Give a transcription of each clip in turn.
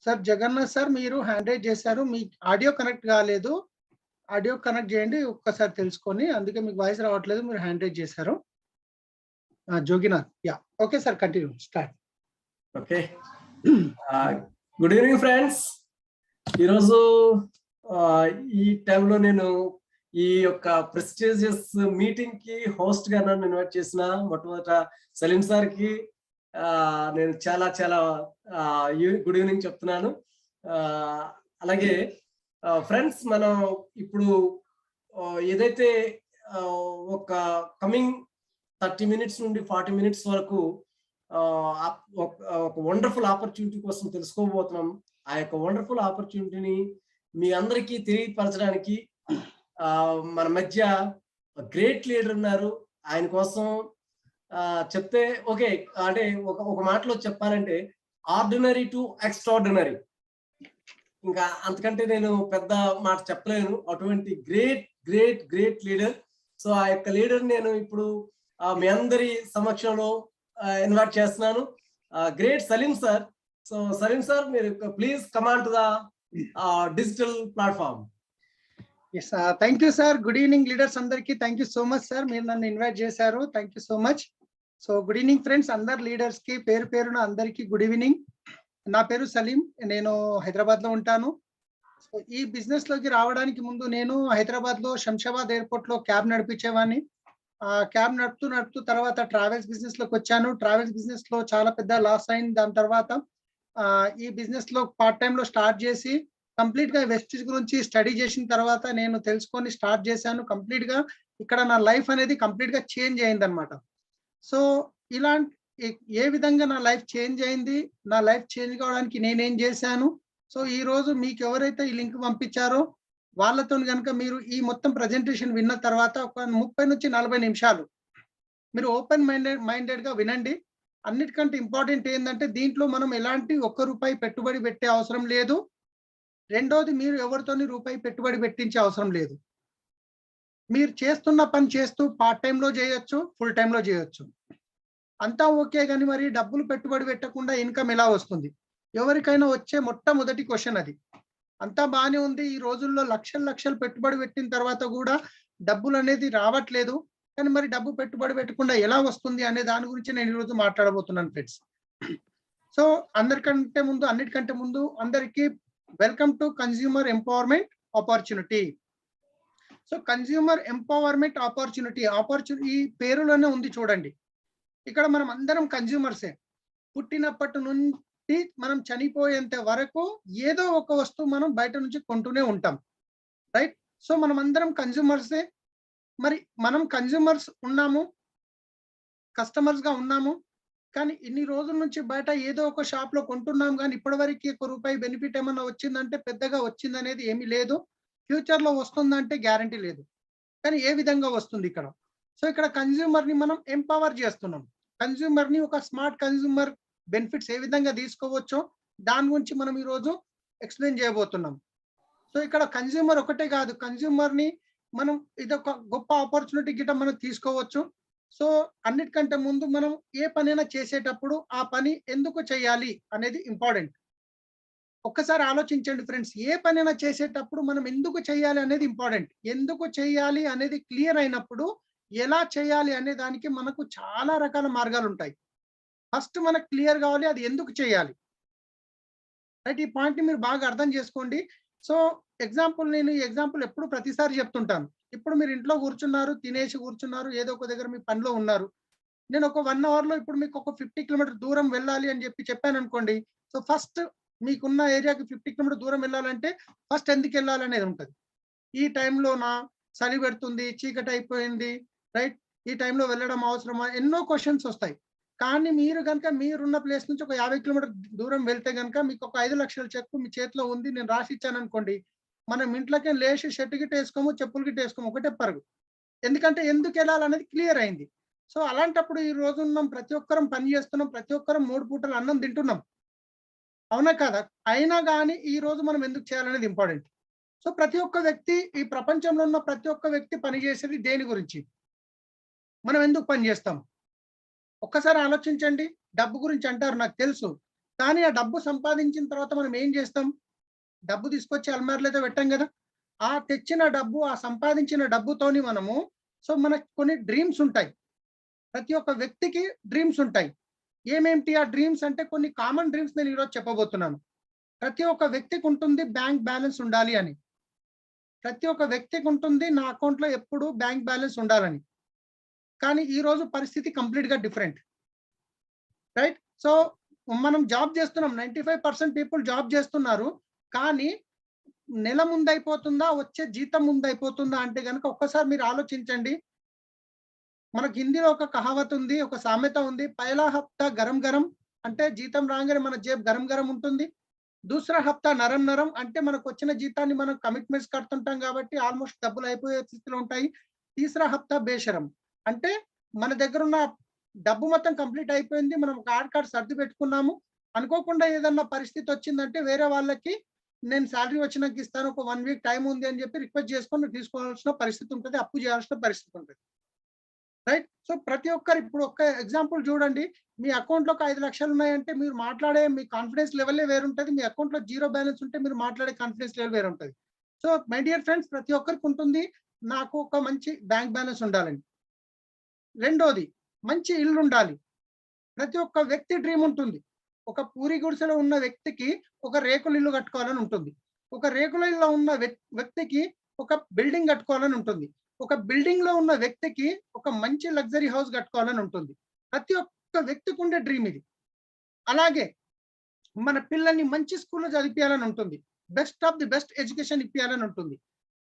Sir Jagannadh sir మీరు hand raise చేశారు. మీ audio connect కాలేదు. ఆడియో కనెక్ట్ చేయండి ఒక్కసారి తెలుసుకొని. అందుకే మీకు వాయిస్ రావట్లేదు. మీరు హ్యాండ్ రైజ్ చేశారు. Joginath yeah okay sir continue start. Okay good evening friends. ఈరోజు ఈ టైంలో నేను ఈ యొక్క ప్రెస్టీజియస్ మీటింగ్ కి హోస్ట్ గా నన్ను ఇన్వైట్ చేసిన మొట్టమొదట సలీం సార్ కి నేను చాలా చాలా గుడ్ ఈవినింగ్ చెప్తున్నాను. అలాగే ఫ్రెండ్స్ మనం ఇప్పుడు ఏదైతే ఒక కమింగ్ 30 minutes నుండి 40 minutes వరకు ఒక వండర్ఫుల్ ఆపర్చునిటీ కోసం తెలుసుకోబోతున్నాం. ఆ యొక్క వండర్ఫుల్ ఆపర్చునిటీని మీ అందరికీ తెలియపరచడానికి మన మధ్య గ్రేట్ లీడర్ ఉన్నారు. ఆయన కోసం చెప్తే ఓకే అంటే ఒక మాటలో చెప్పాలంటే ఆర్డినరీ టు ఎక్స్ట్రాడినరీ, ఇంకా అంతకంటే నేను పెద్ద మాట చెప్పలేను. అటువంటి great great great leader. So ఆ యొక్క లీడర్ నేను ఇప్పుడు మీ అందరి సమక్షంలో ఇన్వైట్ చేస్తున్నాను. Great Saleem sir. So Saleem sir మీరు please command to the digital platform. Thank you sir. Good evening leaders అందరికి. Thank you so much sir, మీరు నన్ను ఇన్వైట్ చేశారు. Thank you so much. So good evening friends, అందరు leaders కి పేరు పేరున అందరికి గుడ్ ఈవినింగ్. నా పేరు సలీం, నేను హైదరాబాద్ లో ఉంటాను. సో ఈ బిజినెస్ లోకి రావడానికి ముందు నేను హైదరాబాద్ లో శంషాబాద్ ఎయిర్పోర్ట్ లో క్యాబ్ నడిపించేవాడిని. క్యాబ్ నడుపుతూ తర్వాత ట్రావెల్స్ బిజినెస్ లోకి వచ్చాను. ట్రావెల్స్ బిజినెస్ లో చాలా పెద్ద లాస్ అయింది. దాని తర్వాత ఈ బిజినెస్ లో పార్ట్ టైం లో స్టార్ట్ చేసి కంప్లీట్ గా వెస్టేజ్ గురించి స్టడీ చేసిన తర్వాత నేను తెలుసుకొని స్టార్ట్ చేశాను. కంప్లీట్ గా ఇక్కడ నా లైఫ్ అనేది కంప్లీట్ గా చేంజ్ అయింది అనమాట. సో ఇలాంటి ఏ విధంగా నా లైఫ్ చేంజ్ అయింది, నా లైఫ్ చేంజ్ కావడానికి నేనేం చేశాను, సో ఈ రోజు మీకు ఎవరైతే ఈ లింక్ పంపించారో వాళ్ళతో కనుక మీరు ఈ మొత్తం ప్రజెంటేషన్ విన్న తర్వాత ఒక 30 నుంచి 40 నిమిషాలు మీరు ఓపెన్ మైండెడ్ గా వినండి. అన్నిటికంటే ఇంపార్టెంట్ ఏంటంటే దీంట్లో మనం ఎలాంటి ₹1 పెట్టుబడి పెట్టే అవసరం లేదు. రెండోది, మీరు ఎవరితోని రూపాయి పెట్టుబడి పెట్టించే అవసరం లేదు. మీరు చేస్తున్న పని చేస్తూ పార్ట్ టైంలో చేయొచ్చు, ఫుల్ టైంలో చేయొచ్చు, అంతా ఓకే. కానీ మరి డబ్బులు పెట్టుబడి పెట్టకుండా ఇన్కమ్ ఎలా వస్తుంది? ఎవరికైనా వచ్చే మొట్టమొదటి క్వశ్చన్ అది. అంతా బాగానే ఉంది, ఈ రోజుల్లో లక్షలు పెట్టుబడి పెట్టిన తర్వాత కూడా డబ్బులు అనేది రావట్లేదు. కానీ మరి డబ్బు పెట్టుబడి పెట్టకుండా ఎలా వస్తుంది అనే దాని గురించి నేను ఈరోజు మాట్లాడబోతున్నాను ఫ్రెండ్స్. సో అన్నిటికంటే ముందు అందరికీ welcome to consumer empowerment opportunity. So consumer empowerment opportunity ఈ పేరులోనే ఉంది చూడండి. ఇక్కడ మనం అందరం కన్స్యూమర్సే. పుట్టినప్పటి నుండి మనం చనిపోయేంత వరకు ఏదో ఒక వస్తువు మనం బయట నుంచి కొంటూనే ఉంటాం, రైట్? సో మనం అందరం కన్స్యూమర్సే. మరి మనం కన్స్యూమర్స్ ఉన్నాము, కస్టమర్స్ గా ఉన్నాము. కానీ ఇన్ని రోజుల నుంచి బయట ఏదో ఒక షాప్ లో కొంటున్నాం, కానీ ఇప్పటివరకు ₹1 బెనిఫిట్ ఏమన్నా వచ్చిందంటే పెద్దగా వచ్చిందనేది ఏమీ లేదు. ఫ్యూచర్ లో వస్తుందంటే గ్యారంటీ లేదు. కానీ ఏ విధంగా వస్తుంది ఇక్కడ? సో ఇక్కడ కన్స్యూమర్ ని మనం ఎంపవర్ చేస్తున్నాం. కన్స్యూమర్ ని ఒక స్మార్ట్ కన్స్యూమర్ బెనిఫిట్స్ ఏ విధంగా తీసుకోవచ్చో దాని గురించి మనం ఈరోజు ఎక్స్ప్లెయిన్ చేయబోతున్నాం. సో ఇక్కడ కన్స్యూమర్ ఒకటే కాదు, కన్స్యూమర్ ని మనం ఇదొక గొప్ప ఆపర్చునిటీ గిట్ట మనం తీసుకోవచ్చు. సో అన్నిటికంటే ముందు మనం ఏ పనైనా చేసేటప్పుడు ఆ పని ఎందుకు చేయాలి అనేది ఇంపార్టెంట్. ఒక్కసారి ఆలోచించండి ఫ్రెండ్స్, ఏ పనైనా చేసేటప్పుడు మనం ఎందుకు చేయాలి అనేది ఇంపార్టెంట్. ఎందుకు చేయాలి అనేది క్లియర్ అయినప్పుడు ఎలా చేయాలి అనే దానికి మనకు చాలా రకాల మార్గాలు ఉంటాయి. ఫస్ట్ మనకు క్లియర్ కావాలి అది ఎందుకు చేయాలి, రైట్? ఈ పాయింట్ ని మీరు బాగా అర్థం చేసుకోండి. సో నేను ఈ ఎగ్జాంపుల్ ఎప్పుడు ప్రతిసారి చెప్తుంటాను. ఇప్పుడు మీరు ఇంట్లో కూర్చున్నారు, తినేసి కూర్చున్నారు, ఏదో ఒక దగ్గర మీ పనిలో ఉన్నారు. నేను ఒక 1 hour లో ఇప్పుడు మీకు ఒక 50 కిలోమీటర్ దూరం వెళ్ళాలి అని చెప్పాను అనుకోండి. సో ఫస్ట్ మీకున్న ఏరియాకి 50 కిలోమీటర్ దూరం వెళ్ళాలంటే ఫస్ట్ ఎందుకు వెళ్ళాలి అనేది ఉంటుంది. ఈ టైంలో చలి పెడుతుంది, చీకటి అయిపోయింది, రైట్? ఈ టైంలో వెళ్ళడం అవసరమా? ఎన్నో క్వశ్చన్స్ వస్తాయి. కానీ మీరు కనుక మీరున్న ప్లేస్ నుంచి ఒక 50 కిలోమీటర్ దూరం వెళ్తే కనుక మీకు ఒక 5 లక్షల చెక్కు మీ చేతిలో ఉంది, నేను రాసి ఇచ్చాను అనుకోండి, మనం ఇంట్లోకే లేచి షర్ట్ గిట్ వేసుకోము, చెప్పులు గిట్ వేసుకోము, ఒకటే పరుగు. ఎందుకంటే ఎందుకు వెళ్ళాలనేది క్లియర్ అయింది. సో అలాంటప్పుడు ఈ రోజు ఉన్నాం, ప్రతి ఒక్కరం పని చేస్తున్నాం, ప్రతి ఒక్కరం 3 పూటలు అన్నం తింటున్నాం, అవునా కదా? అయినా కానీ ఈ రోజు మనం ఎందుకు చేయాలనేది ఇంపార్టెంట్. సో ప్రతి ఒక్క వ్యక్తి, ఈ ప్రపంచంలో ఉన్న ప్రతి ఒక్క వ్యక్తి పనిచేసేది దేని గురించి? మనం ఎందుకు పని చేస్తాం? ఒక్కసారి ఆలోచించండి. డబ్బు గురించి అంటారు, నాకు తెలుసు. కానీ ఆ డబ్బు సంపాదించిన తర్వాత మనం ఏం చేస్తాం? డబ్బు తీసుకొచ్చి అల్మార్‌లో అయితే పెట్టం కదా! ఆ తెచ్చిన డబ్బు, ఆ సంపాదించిన డబ్బుతోని మనము మనకు కొన్ని డ్రీమ్స్ ఉంటాయి. ప్రతి ఒక్క వ్యక్తికి డ్రీమ్స్ ఉంటాయి. ఏమేంటి ఆ డ్రీమ్స్ అంటే కొన్ని కామన్ డ్రీమ్స్ నేను ఈరోజు చెప్పబోతున్నాను. ప్రతి ఒక్క వ్యక్తికి ఉంటుంది బ్యాంక్ బ్యాలెన్స్ ఉండాలి అని. ప్రతి ఒక్క వ్యక్తికి ఉంటుంది నా అకౌంట్‌లో ఎప్పుడు బ్యాంక్ బ్యాలెన్స్ ఉండాలని. కానీ ఈ రోజు పరిస్థితి కంప్లీట్‌గా డిఫరెంట్. రైట్? సో, మనం జాబ్ చేస్తున్నాం. 95% పీపుల్ జాబ్ చేస్తున్నారు. కానీ నెల ముందయిపోతుందా? వచ్చే జీతం ముందయిపోతుందా? అంటే గనక ఒక్కసారి మీరు ఆలోచించండి. మనకు హిందీలో ఒక కహావత్ ఉంది. ఒక సామెత ఉంది. పహలా హఫ్తా గరం గరం అంటే జీతం రాంగానే మన జేబు గరం గరం ఉంటుంది. దూసరా హఫ్తా నరం నరం అంటే మనకొచ్చిన జీతాన్ని మనం కమిట్మెంట్స్ కడుతుంటాం కాబట్టి ఆల్‌మోస్ట్ డబ్బులు అయిపోయే స్థితిలో ఉంటాయి. తీసరా హఫ్తా బేషరం అంటే మన దగ్గరున్న డబ్బు మొత్తం కంప్లీట్ అయిపోయింది. మనం కార్డ్ సర్ది పెట్టుకున్నాము. అనుకోకుండా ఏదన్నా పరిస్థితి వచ్చిందంటే వేరే వాళ్ళకి నేను సాలరీ వచ్చినాక ఇస్తాను. ఒక 1 వీక్ టైమ్ ఉంది అని చెప్పి రిక్వెస్ట్ చేసుకొని తీసుకోవాల్సిన పరిస్థితి ఉంటది. అప్పు చేయాల్సిన పరిస్థితి ఉంటది. రైట్? సో, ప్రతి ఒక్కరు ఇప్పుడు ఒక్క ఎగ్జాంపుల్ చూడండి. మీ అకౌంట్‌లో ఒక 5,00,000 ఉన్నాయంటే మీరు మాట్లాడే మీ కాన్ఫిడెన్స్ లెవెలే వేరుంటది. మీ అకౌంట్‌లో జీరో బ్యాలెన్స్ ఉంటే మీరు మాట్లాడే కాన్ఫిడెన్స్ లెవెల్ వేరుంటది. సో, మై డియర్ ఫ్రెండ్స్ ప్రతి ఒక్కరికి ఉంటుంది. నాకు ఒక మంచి బ్యాంక్ బ్యాలెన్స్ ఉండాలని. రెండోది మంచి ఇల్లుండాలి. ప్రతి ఒక్క వ్యక్తి డ్రీమ్ ఉంటుంది. ఒక పూరి గుడిసెలో ఉన్న వ్యక్తికి ఒక రేకుల ఇల్లు కట్టుకోవాలని ఉంటుంది. ఒక రేకుల ఇల్లులో ఉన్న వ్యక్తికి ఒక బిల్డింగ్ కట్టుకోవాలని ఉంటుంది. ఒక బిల్డింగ్‌లో ఉన్న వ్యక్తికి ఒక మంచి లగ్జరీ హౌస్ కట్టుకోవాలని ఉంటుంది. ప్రతి ఒక్క వ్యక్తికి ఉండే డ్రీమ్ ఇది. అలాగే మన పిల్లల్ని మంచి స్కూల్‌లో చదివిపియాలని ఉంటుంది. Best of the best education ఇప్పియాలని ఉంటుంది.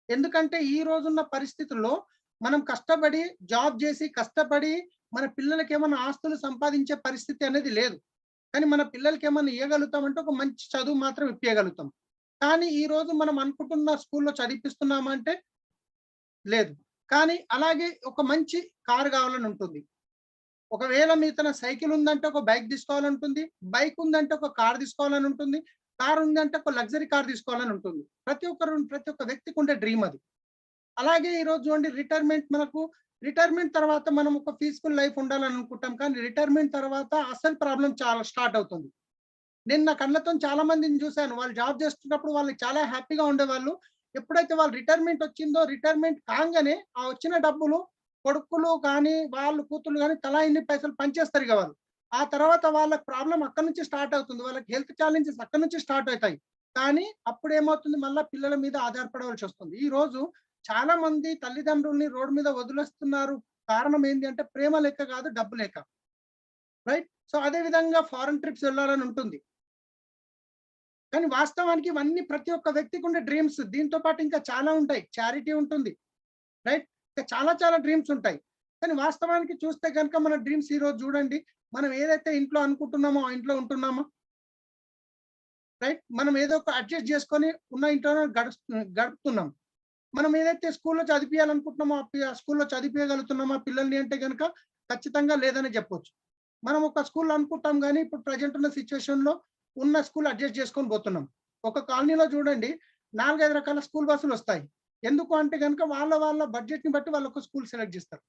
ఎందుకంటే ఈ రోజున్న పరిస్థితుల్లో మనం కష్టపడి జాబ్ చేసి కష్టపడి మన పిల్లలకి ఏమన్నా ఆస్తులు సంపాదించే పరిస్థితి అనేది లేదు. కానీ మన పిల్లలకి ఏమన్నా ఇయ్యగలుగుతాం అంటే ఒక మంచి చదువు మాత్రం ఇప్పియగలుగుతాం. కానీ ఈ రోజు మనం అనుకుంటున్న స్కూల్‌లో చదివిపిస్తున్నామా అంటే లేదు. కానీ అలాగే ఒక మంచి కార్ కావాలని ఉంటుంది. ఒకవేళ మీ తన సైకిల్ ఉందంటే ఒక బైక్ తీసుకోవాలనుంటుంది. బైక్ ఉందంటే ఒక కార్ తీసుకోవాలని ఉంటుంది. కార్ ఉందంటే ఒక లగ్జరీ కార్ తీసుకోవాలని ఉంటుంది. ప్రతి ఒక్క వ్యక్తికి ఉండే డ్రీమ్ అది. అలాగే ఈరోజు చూడండి రిటైర్మెంట్ తర్వాత మనం ఒక పీస్‌ఫుల్ లైఫ్ ఉండాలని అనుకుంటాం. కానీ రిటైర్మెంట్ తర్వాత అసలు ప్రాబ్లమ్ చాలా స్టార్ట్ అవుతుంది. నేను నా కళ్ళతోని చాలా మందిని చూసాను. వాళ్ళు జాబ్ చేస్తున్నప్పుడు వాళ్ళు చాలా హ్యాపీగా ఉండేవాళ్ళు. ఎప్పుడైతే వాళ్ళు రిటైర్మెంట్ వచ్చిందో, రిటైర్మెంట్ కాంగానే ఆ వచ్చిన డబ్బులు కొడుకులు కానీ, వాళ్ళు కూతుర్లు గాని తలా ఇన్ని పైసలు పంచేస్తారు ఇగ వాళ్ళు. ఆ తర్వాత వాళ్ళకి ప్రాబ్లమ్ అక్కడి నుంచి స్టార్ట్ అవుతుంది. వాళ్ళకి హెల్త్ ఛాలెంజెస్ అక్కడి నుంచి స్టార్ట్ అయితాయి. కానీ అప్పుడేమవుతుంది మళ్ళా పిల్లల మీద ఆధారపడవలసొస్తుంది. ఈరోజు చాలా మంది తల్లిదండ్రుల్ని రోడ్ మీద వదిలేస్తున్నారు. కారణం ఏంది అంటే ప్రేమ లేక కాదు, డబ్బు లేక. రైట్? సో, అదే విధంగా ఫారెన్ ట్రిప్స్ వెళ్ళాలని ఉంటుంది. కానీ వాస్తవానికి ఇవన్నీ ప్రతి ఒక్క వ్యక్తికి ఉండే డ్రీమ్స్. దీంతో పాటు ఇంకా చాలా ఉంటాయి. చారిటీ ఉంటుంది. రైట్? ఇంకా చాలా చాలా డ్రీమ్స్ ఉంటాయి. కానీ వాస్తవానికి చూస్తే గనుక మన డ్రీమ్స్ ఈరోజు చూడండి. మనం ఏదైతే ఇంట్లో అనుకుంటున్నామో, ఆ ఇంట్లో ఉంటున్నామా? రైట్? మనం ఏదో ఒక అడ్జస్ట్ చేసుకొని ఉన్న ఇంట్లోనే గడుపుతున్నాం. మనం ఏదైతే స్కూల్‌లో చదివిపియాలనుకుంటున్నామో, ఆ స్కూల్‌లో చదివిపియగలుగుతున్నామా పిల్లల్ని అంటే గనక ఖచ్చితంగా లేదనే చెప్పొచ్చు. మనం ఒక స్కూల్‌లో అనుకుంటాం గానీ, ఇప్పుడు ప్రెజెంట్ ఉన్న సిట్యుయేషన్‌లో ఉన్న స్కూల్ అడ్జస్ట్ చేసుకొని పోతున్నాం. ఒక కాలనీలో చూడండి 4, 5 రకాల స్కూల్ బస్సులొస్తాయి. ఎందుకు అంటే గనక వాళ్ళ బడ్జెట్‌ని బట్టి వాళ్ళు ఒక స్కూల్ సెలెక్ట్ చేస్తారు.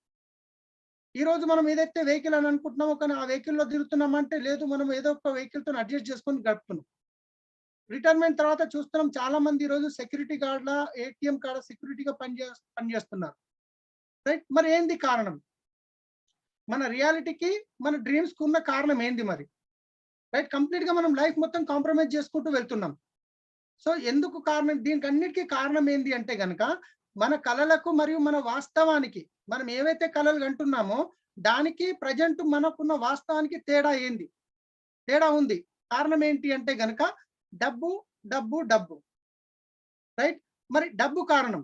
ఈరోజు మనం ఏదైతే వెహికల్ అని అనుకుంటున్నామో కానీ ఆ వెహికల్‌లో తిరుగుతున్నామంటే లేదు మనం ఏదో ఒక వెహికల్‌తోని అడ్జస్ట్ చేసుకొని గడుపుతున్నాం. రిటైర్మెంట్ తర్వాత చూస్తున్నాం చాలా మంది ఈరోజు సెక్యూరిటీ గార్డ్‌లా, ఏటీఎం కాడ సెక్యూరిటీగా పనిచేస్తున్నారు. రైట్? మరి ఏంది కారణం? మన రియాలిటీకి, మన డ్రీమ్స్‌కి ఉన్న కారణం ఏంది మరి? రైట్? కంప్లీట్‌గా మనం లైఫ్ మొత్తం కాంప్రమైజ్ చేసుకుంటూ వెళ్తున్నాం. సో, ఎందుకు కారణం దీనికన్నిటికి కారణం ఏంది అంటే గనక, మన కలలకు మరియు మన వాస్తవానికి మనం ఏవైతే కలలు కంటున్నామో, దానికి ప్రెజెంట్ మనకున్న వాస్తవానికి తేడా ఏంది? తేడా ఉంది. కారణం ఏంటి అంటే గనక డబ్బు, డబ్బు, డబ్బు. రైట్? మరి డబ్బు కారణం.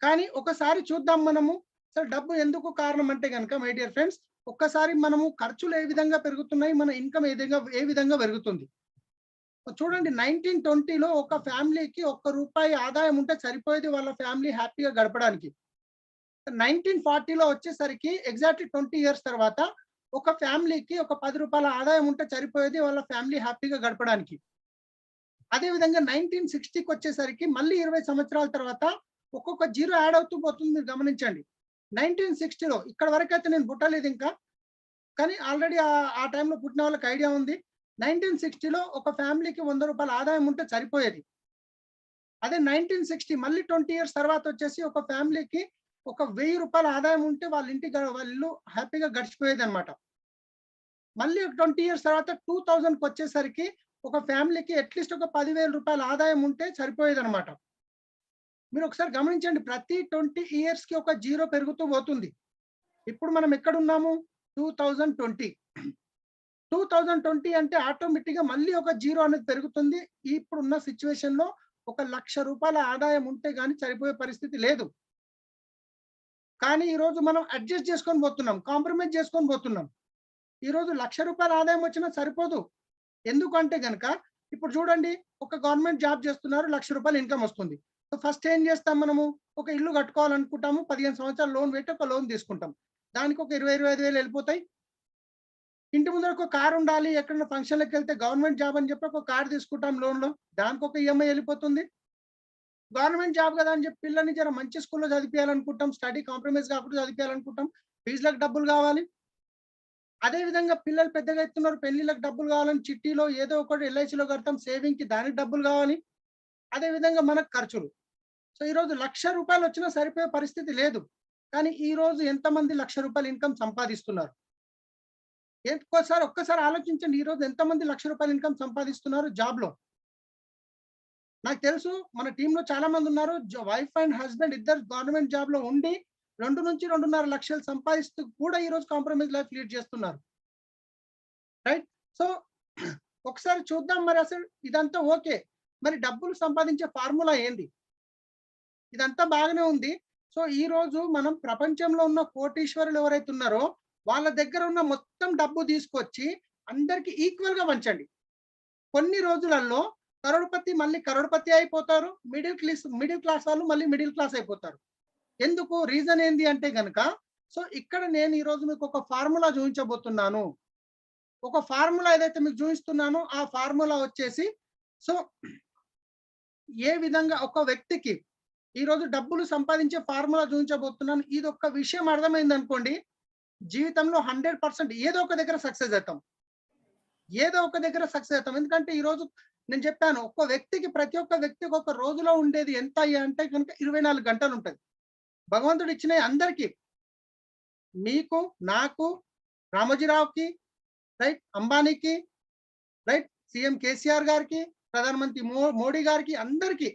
కానీ ఒకసారి చూద్దాం మనము. అసలు డబ్బు ఎందుకు కారణం అంటే గనక మై డియర్ ఫ్రెండ్స్, ఒక్కసారి మనము ఖర్చులు ఏ విధంగా పెరుగుతున్నాయి, మన ఇన్‌కమ్ ఏ విధంగా పెరుగుతుంది. చూడండి 1920లో ఒక ఫ్యామిలీకి రూ. 1 ఆదాయం ఉంటే సరిపోయేది వాళ్ళ ఫ్యామిలీ హ్యాపీగా గడపడానికి. 1940లో వచ్చేసరికి ఎగ్జాక్ట్‌లీ 20 ఇయర్స్ తర్వాత ఒక ఫ్యామిలీకి ఒక రూ. 10 ఆదాయం ఉంటే సరిపోయేది వాళ్ళ ఫ్యామిలీ హ్యాపీగా గడపడానికి. అదే విధంగా 1960కొచ్చేసరికి మళ్ళీ 20 సంవత్సరాల తర్వాత ఒక్కొక్క జీరో యాడ్ అవుతూ పోతుంది మీరు గమనించండి. 1960లో ఇక్కడి వరకైతే నేను పుట్టలేదు ఇంకా. కానీ ఆల్రెడీ ఆ టైంలో పుట్టిన వాళ్ళకి ఐడియా ఉంది. 1960లో ఒక ఫ్యామిలీకి 100 రూపాయల ఆదాయం ఉంటే సరిపోయేది. అదే 1960 మళ్ళీ 20 ఇయర్స్ తర్వాత వచ్చేసి ఒక ఫ్యామిలీకి ఒక 1000 రూపాయల ఆదాయం ఉంటే వాళ్ళ ఇంటి వాళ్ళ ఇల్లు హ్యాపీగా గడిచిపోయేది అనమాట. మళ్ళీ 20 ఇయర్స్ తర్వాత 2000కి వచ్చేసరికి ఒక ఫ్యామిలీకి అట్లీస్ట్ ఒక 10,000 రూపాయల ఆదాయం ఉంటే సరిపోయేది అనమాట. మీరు ఒకసారి గమనించండి, ప్రతి 20 ఇయర్స్ కి ఒక జీరో పెరుగుతూ పోతుంది. ఇప్పుడు మనం ఎక్కడున్నాము? 2020. 2020 అంటే ఆటోమేటిక్ గా మళ్ళీ ఒక జీరో అనేది పెరుగుతుంది. ఇప్పుడున్న సిచ్యువేషన్ లో 1,00,000 రూపాయల ఆదాయం ఉంటే గానీ సరిపోయే పరిస్థితి లేదు. కానీ ఈ రోజు మనం అడ్జస్ట్ చేసుకొని పోతున్నాం, కాంప్రమైజ్ చేసుకొని పోతున్నాం. ఈ రోజు 1,00,000 రూపాయల ఆదాయం వచ్చినా సరిపోదు. ఎందుకంటే గనక ఇప్పుడు చూడండి, ఒక గవర్నమెంట్ జాబ్ చేస్తున్నారు, 1,00,000 రూపాయలు ఇన్కమ్ వస్తుంది. సో ఫస్ట్ ఏం చేస్తాం మనము? ఒక ఇల్లు కట్టుకోవాలనుకుంటాము, 15 సంవత్సరాలు లోన్ పెట్టి ఒక లోన్ తీసుకుంటాం. దానికి ఒక 20,000-25,000 వెళ్ళిపోతాయి. ఇంటి ముందర ఒక కారు ఉండాలి, ఎక్కడైనా ఫంక్షన్లకు వెళ్తే గవర్నమెంట్ జాబ్ అని చెప్పి ఒక కారు తీసుకుంటాం లోన్లో, దానికి ఒక ఈఎంఐ వెళ్ళిపోతుంది. గవర్నమెంట్ జాబ్ కదా అని చెప్పి పిల్లల్ని జర మంచి స్కూల్లో చదివించాలనుకుంటాం, స్టడీ కాంప్రమైజ్ కాకుండా చదివించాలనుకుంటాం, ఫీజులకు డబ్బులు కావాలి. అదే విధంగా పిల్లలు పెద్దగా అవుతున్నారు, పెళ్లిళ్ళకి డబ్బులు కావాలని చిట్టీలో ఏదో ఒకటి ఎల్ఐసిలో కడతాం, సేవింగ్ కి దానికి డబ్బులు కావాలి. అదే విధంగా మనకు ఖర్చులు. సో ఈ రోజు 1,00,000 రూపాయలు వచ్చినా సరిపోయే పరిస్థితి లేదు. కానీ ఈ రోజు ఎంతమంది 1,00,000 రూపాయలు ఇన్కమ్ సంపాదిస్తున్నారు? ఒక్కసారి ఆలోచించండి, ఈ రోజు ఎంతమంది 1,00,000 రూపాయలు ఇన్కమ్ సంపాదిస్తున్నారు జాబ్ లో? నాకు తెలుసు మన టీంలో చాలా మంది ఉన్నారు, వైఫ్ అండ్ హస్బెండ్ ఇద్దరు గవర్నమెంట్ జాబ్ లో ఉండి 2 నుంచి 2.5 లక్షలు సంపాదిస్తూ కూడా ఈ రోజు కాంప్రమైజ్ లైఫ్ లీడ్ చేస్తున్నారు. రైట్? సో ఒకసారి చూద్దాం, మరి అసలు ఇదంతా ఓకే, మరి డబ్బులు సంపాదించే ఫార్ములా ఏంది? ఇదంతా బాగానే ఉంది. సో ఈ రోజు మనం ప్రపంచంలో ఉన్న కోటీశ్వరులు ఎవరైతే ఉన్నారో వాళ్ళ దగ్గర ఉన్న మొత్తం డబ్బు తీసుకొచ్చి అందరికి ఈక్వల్ గా పంచండి. కొన్ని రోజులలో కరోడ్పతి మళ్ళీ కరోడ్పతి అయిపోతారు, మిడిల్ క్లాస్ వాళ్ళు మళ్ళీ మిడిల్ క్లాస్ అయిపోతారు. ఎందుకు? రీజన్ ఏంది అంటే గనక, సో ఇక్కడ నేను ఈ రోజు మీకు ఒక ఫార్ములా చూపించబోతున్నాను. ఒక ఫార్ములా ఏదైతే మీకు చూపిస్తున్నానో ఆ ఫార్ములా వచ్చేసి, సో ఏ విధంగా ఒక వ్యక్తికి ఈ రోజు డబ్బులు సంపాదించే ఫార్ములా చూపించబోతున్నాను. ఇది ఒక్క విషయం అర్థమైంది అనుకోండి, జీవితంలో 100% ఏదో ఒక దగ్గర సక్సెస్ అవుతాం. ఏదో ఒక దగ్గర సక్సెస్ అవుతాం. ఎందుకంటే ఈ రోజు నేను చెప్పాను, ప్రతి ఒక్క వ్యక్తికి ఒక రోజులో ఉండేది ఎంత అంటే కనుక 24 గంటలు ఉంటుంది. భగవంతుడు ఇచ్చిన అందరికీ, మీకు, నాకు, రామోజీరావుకి, రైట్, అంబానీకి, రైట్, సీఎం కేసీఆర్ గారికి, ప్రధానమంత్రి మోడీ గారికి, అందరికీ,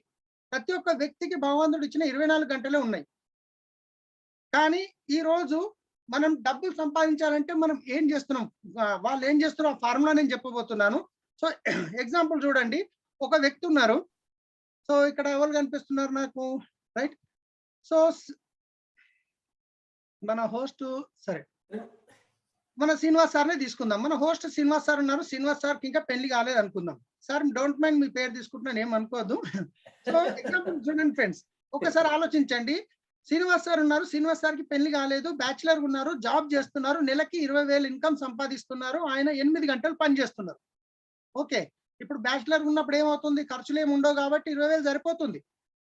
ప్రతి ఒక్క వ్యక్తికి భగవంతుడు ఇచ్చిన 24 గంటలే ఉన్నాయి. కానీ ఈ రోజు మనం డబ్బులు సంపాదించాలంటే మనం ఏం చేస్తున్నాం, వాళ్ళు ఏం చేస్తున్నారో ఆ ఫార్ములా నేను చెప్పబోతున్నాను. సో ఎగ్జాంపుల్ చూడండి, ఒక వ్యక్తి ఉన్నారు. సో ఇక్కడ ఎవరు కనిపిస్తున్నారు నాకు? రైట్. సో మన హోస్ట్, సరే మన శ్రీనివాస్ సార్నే తీసుకుందాం. మన హోస్ట్ శ్రీనివాస్ సార్ ఉన్నారు. శ్రీనివాస్ సార్కి ఇంకా పెళ్లి కాలేదు అనుకుందాం. సార్ డోంట్ మైండ్ మీ పేరు తీసుకుంటున్నాను, ఏం అనుకోవద్దు. సో ఎగ్జాంపుల్ చూడండి ఫ్రెండ్స్, ఒకసారి ఆలోచించండి. శ్రీనివాస్ సార్ ఉన్నారు, శ్రీనివాస్ సార్కి పెళ్లి కాలేదు, బ్యాచిలర్ ఉన్నారు, జాబ్ చేస్తున్నారు, నెలకి 20,000 ఇన్కమ్ సంపాదిస్తున్నారు, ఆయన 8 గంటలు పని చేస్తున్నారు. ఓకే, ఇప్పుడు బ్యాచిలర్ ఉన్నప్పుడు ఏమవుతుంది, ఖర్చులు ఏమి ఉండవు కాబట్టి 20,000 సరిపోతుంది.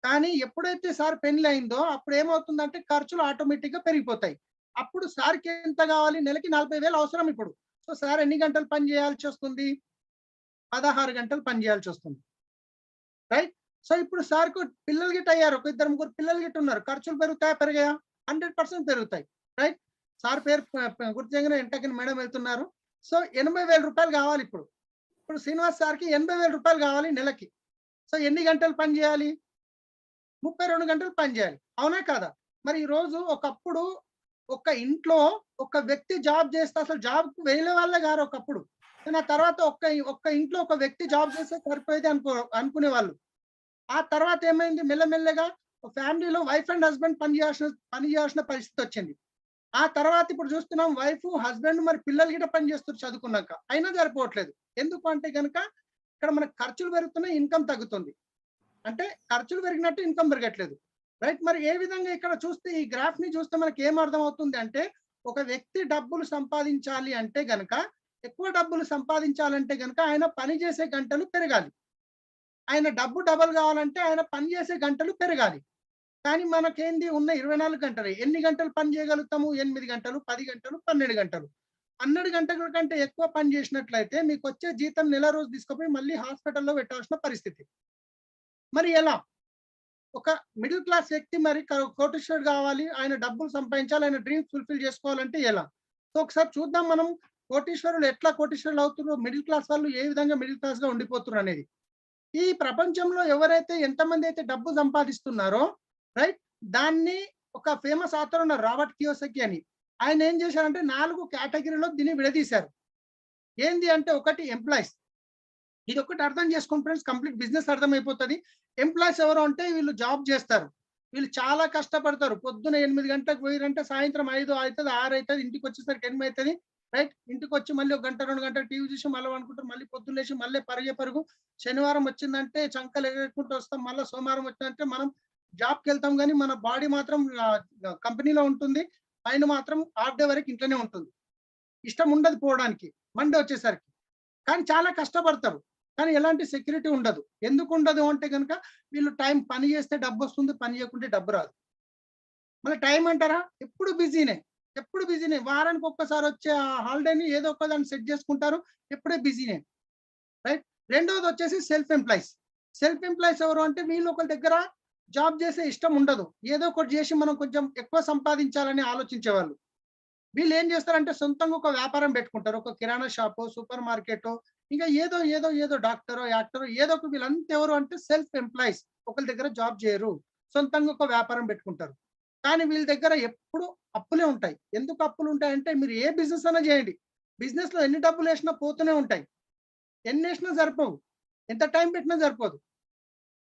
కానీ ఎప్పుడైతే సార్ పెళ్లి అయిందో అప్పుడు ఏమవుతుందంటే ఖర్చులు ఆటోమేటిక్ గా పెరిగిపోతాయి. అప్పుడు సార్కి ఎంత కావాలి? నెలకి 40,000 అవసరం ఇప్పుడు. సో సార్ ఎన్ని గంటలు పని చేయాల్సి వస్తుంది? 16 గంటలు పని చేయాల్సి వస్తుంది. రైట్. సో ఇప్పుడు సార్కు పిల్లలు గిట్ట అయ్యారు, ఒక 2-3 పిల్లలు గిట్ట ఉన్నారు, ఖర్చులు పెరుగుతాయా పెరిగాయా? 100% పెరుగుతాయి. రైట్. సార్ పేరు గుర్తు చేయగానే ఎంటకిన మేడం వెళ్తున్నారు. సో 80,000 రూపాయలు కావాలి ఇప్పుడు. ఇప్పుడు శ్రీనివాస్ సార్కి 80,000 రూపాయలు కావాలి నెలకి. సో ఎన్ని గంటలు పని చేయాలి? 32 గంటలు పని చేయాలి. అవునా కాదా? మరి ఈ రోజు ఒకప్పుడు ఒక ఇంట్లో ఒక వ్యక్తి జాబ్ చేస్తే అసలు జాబ్ వెళ్ళే వాళ్ళే గారు ఒకప్పుడు. కానీ ఆ తర్వాత ఒక్క ఇంట్లో ఒక వ్యక్తి జాబ్ చేస్తే సరిపోయేది అనుకునే వాళ్ళు. ఆ తర్వాత ఏమైంది? మెల్లమెల్లగా ఫ్యామిలీలో వైఫ్ అండ్ హస్బెండ్ పని చేయాల్సిన పరిస్థితి వచ్చింది. ఆ తర్వాత ఇప్పుడు చూస్తున్నాం వైఫ్ హస్బెండ్ మరి పిల్లలు గిట్ట పని చేస్తారు చదువుకున్నాక, అయినా సరిపోవట్లేదు. ఎందుకు అంటే కనుక ఇక్కడ మనకు ఖర్చులు పెరుగుతున్నాయి, ఇన్కమ్ తగ్గుతుంది. అంటే ఖర్చులు పెరిగినట్టు ఇన్కమ్ పెరగట్లేదు. రైట్. మరి ఏ విధంగా ఇక్కడ చూస్తే ఈ గ్రాఫ్ ని చూస్తే మనకి ఏం అర్థం అవుతుంది అంటే, ఒక వ్యక్తి డబ్బులు సంపాదించాలి అంటే గనక, ఎక్కువ డబ్బులు సంపాదించాలంటే గనక ఆయన పని చేసే గంటలు పెరగాలి. ఆయన డబ్బు డబల్ కావాలంటే ఆయన పని చేసే గంటలు పెరగాలి. కానీ మనకేంది ఉన్న 24 గంటలు, ఎన్ని గంటలు పని చేయగలుగుతాము? 8 గంటలు, 10 గంటలు, 12 గంటలు. 12 గంటల కంటే ఎక్కువ పని చేసినట్లయితే మీకు వచ్చే జీతం నెల రోజు తీసుకుపోయి మళ్ళీ హాస్పిటల్లో పెట్టాల్సిన పరిస్థితి. మరి ఎలా? ఒక మిడిల్ క్లాస్ వ్యక్తి మరి కోటీశ్వరుడు కావాలి, ఆయన డబ్బులు సంపాదించాలి, ఆయన డ్రీమ్స్ ఫుల్ఫిల్ చేసుకోవాలంటే ఎలా? సో ఒకసారి చూద్దాం మనం కోటీశ్వరులు ఎట్లా కోటీశ్వరులు అవుతున్నారు, మిడిల్ క్లాస్ వాళ్ళు ఏ విధంగా మిడిల్ క్లాస్ గా ఉండిపోతున్నారు అనేది. ఈ ప్రపంచంలో ఎవరైతే ఎంతమంది అయితే డబ్బు సంపాదిస్తున్నారో రైట్, దాన్ని ఒక ఫేమస్ ఆథర్ ఉన్నారు రాబర్ట్ కియోసకి అని. ఆయన ఏం చేశారంటే 4 కేటగిరీలో దీన్ని విడదీశారు. ఏంది అంటే ఒకటి ఎంప్లాయీస్. ఇది ఒకటి అర్థం చేసుకోండి ఫ్రెండ్స్, కంప్లీట్ బిజినెస్ అర్థమైపోతుంది. ఎంప్లాయీస్ ఎవరు అంటే వీళ్ళు జాబ్ చేస్తారు, వీళ్ళు చాలా కష్టపడతారు. పొద్దున 8 గంటలకు పోయిరంటే సాయంత్రం 5 అవుతుంది, 6 అవుతుంది, ఇంటికి వచ్చేసరికి 8 అవుతుంది రైట్. ఇంటికి వచ్చి మళ్ళీ 1 గంట 2 గంటలు టీవీ చూసి మళ్ళీ అనుకుంటారు, మళ్ళీ పొద్దున్న లేచి మళ్ళీ పరుగు. శనివారం వచ్చిందంటే చంకలు ఎగరేసుకుంటూ వస్తాం, మళ్ళీ సోమవారం వచ్చిందంటే మనం జాబ్కి వెళ్తాం, కానీ మన బాడీ మాత్రం కంపెనీలో ఉంటుంది, మైండ్ మాత్రం హాఫ్ డే వరకు ఇంట్లోనే ఉంటుంది. ఇష్టం ఉండదు పోవడానికి మండే వచ్చేసరికి, కానీ చాలా కష్టపడతారు. కానీ ఎలాంటి సెక్యూరిటీ ఉండదు. ఎందుకు ఉండదు అంటే కనుక వీళ్ళు టైం పని చేస్తే డబ్బు వస్తుంది, పని చేయకుంటే డబ్బు రాదు. మళ్ళీ టైం అంటారా, ఎప్పుడు బిజీనే. వారానికి ఒక్కసారి వచ్చే హాలిడేని ఏదో ఒక దాన్ని సెట్ చేసుకుంటారు, ఎప్పుడే బిజీనే రైట్. రెండవది వచ్చేసి సెల్ఫ్ ఎంప్లాయీస్ ఎవరు అంటే వీళ్ళు ఒకరి దగ్గర జాబ్ చేసే ఇష్టం ఉండదు, ఏదో ఒకటి చేసి మనం కొంచెం ఎక్కువ సంపాదించాలని ఆలోచించేవాళ్ళు. వీళ్ళు ఏం చేస్తారంటే సొంతంగా ఒక వ్యాపారం పెట్టుకుంటారు, ఒక కిరాణా షాపు, సూపర్ మార్కెట్, ఇంకా ఏదో డాక్టరో యాక్టరో ఏదో ఒక. వీళ్ళంతా ఎవరు అంటే సెల్ఫ్ ఎంప్లాయీస్, ఒకరి దగ్గర జాబ్ చేయరు, సొంతంగా ఒక వ్యాపారం పెట్టుకుంటారు. కానీ వీళ్ళ దగ్గర ఎప్పుడు అప్పులే ఉంటాయి. ఎందుకు అప్పులు ఉంటాయంటే మీరు ఏ బిజినెస్ అయినా చేయండి, బిజినెస్ లో ఎన్ని డబ్బులు వేసినా పోతూనే ఉంటాయి, ఎన్ని వేసినా సరిపోవు, ఎంత టైం పెట్టినా సరిపోదు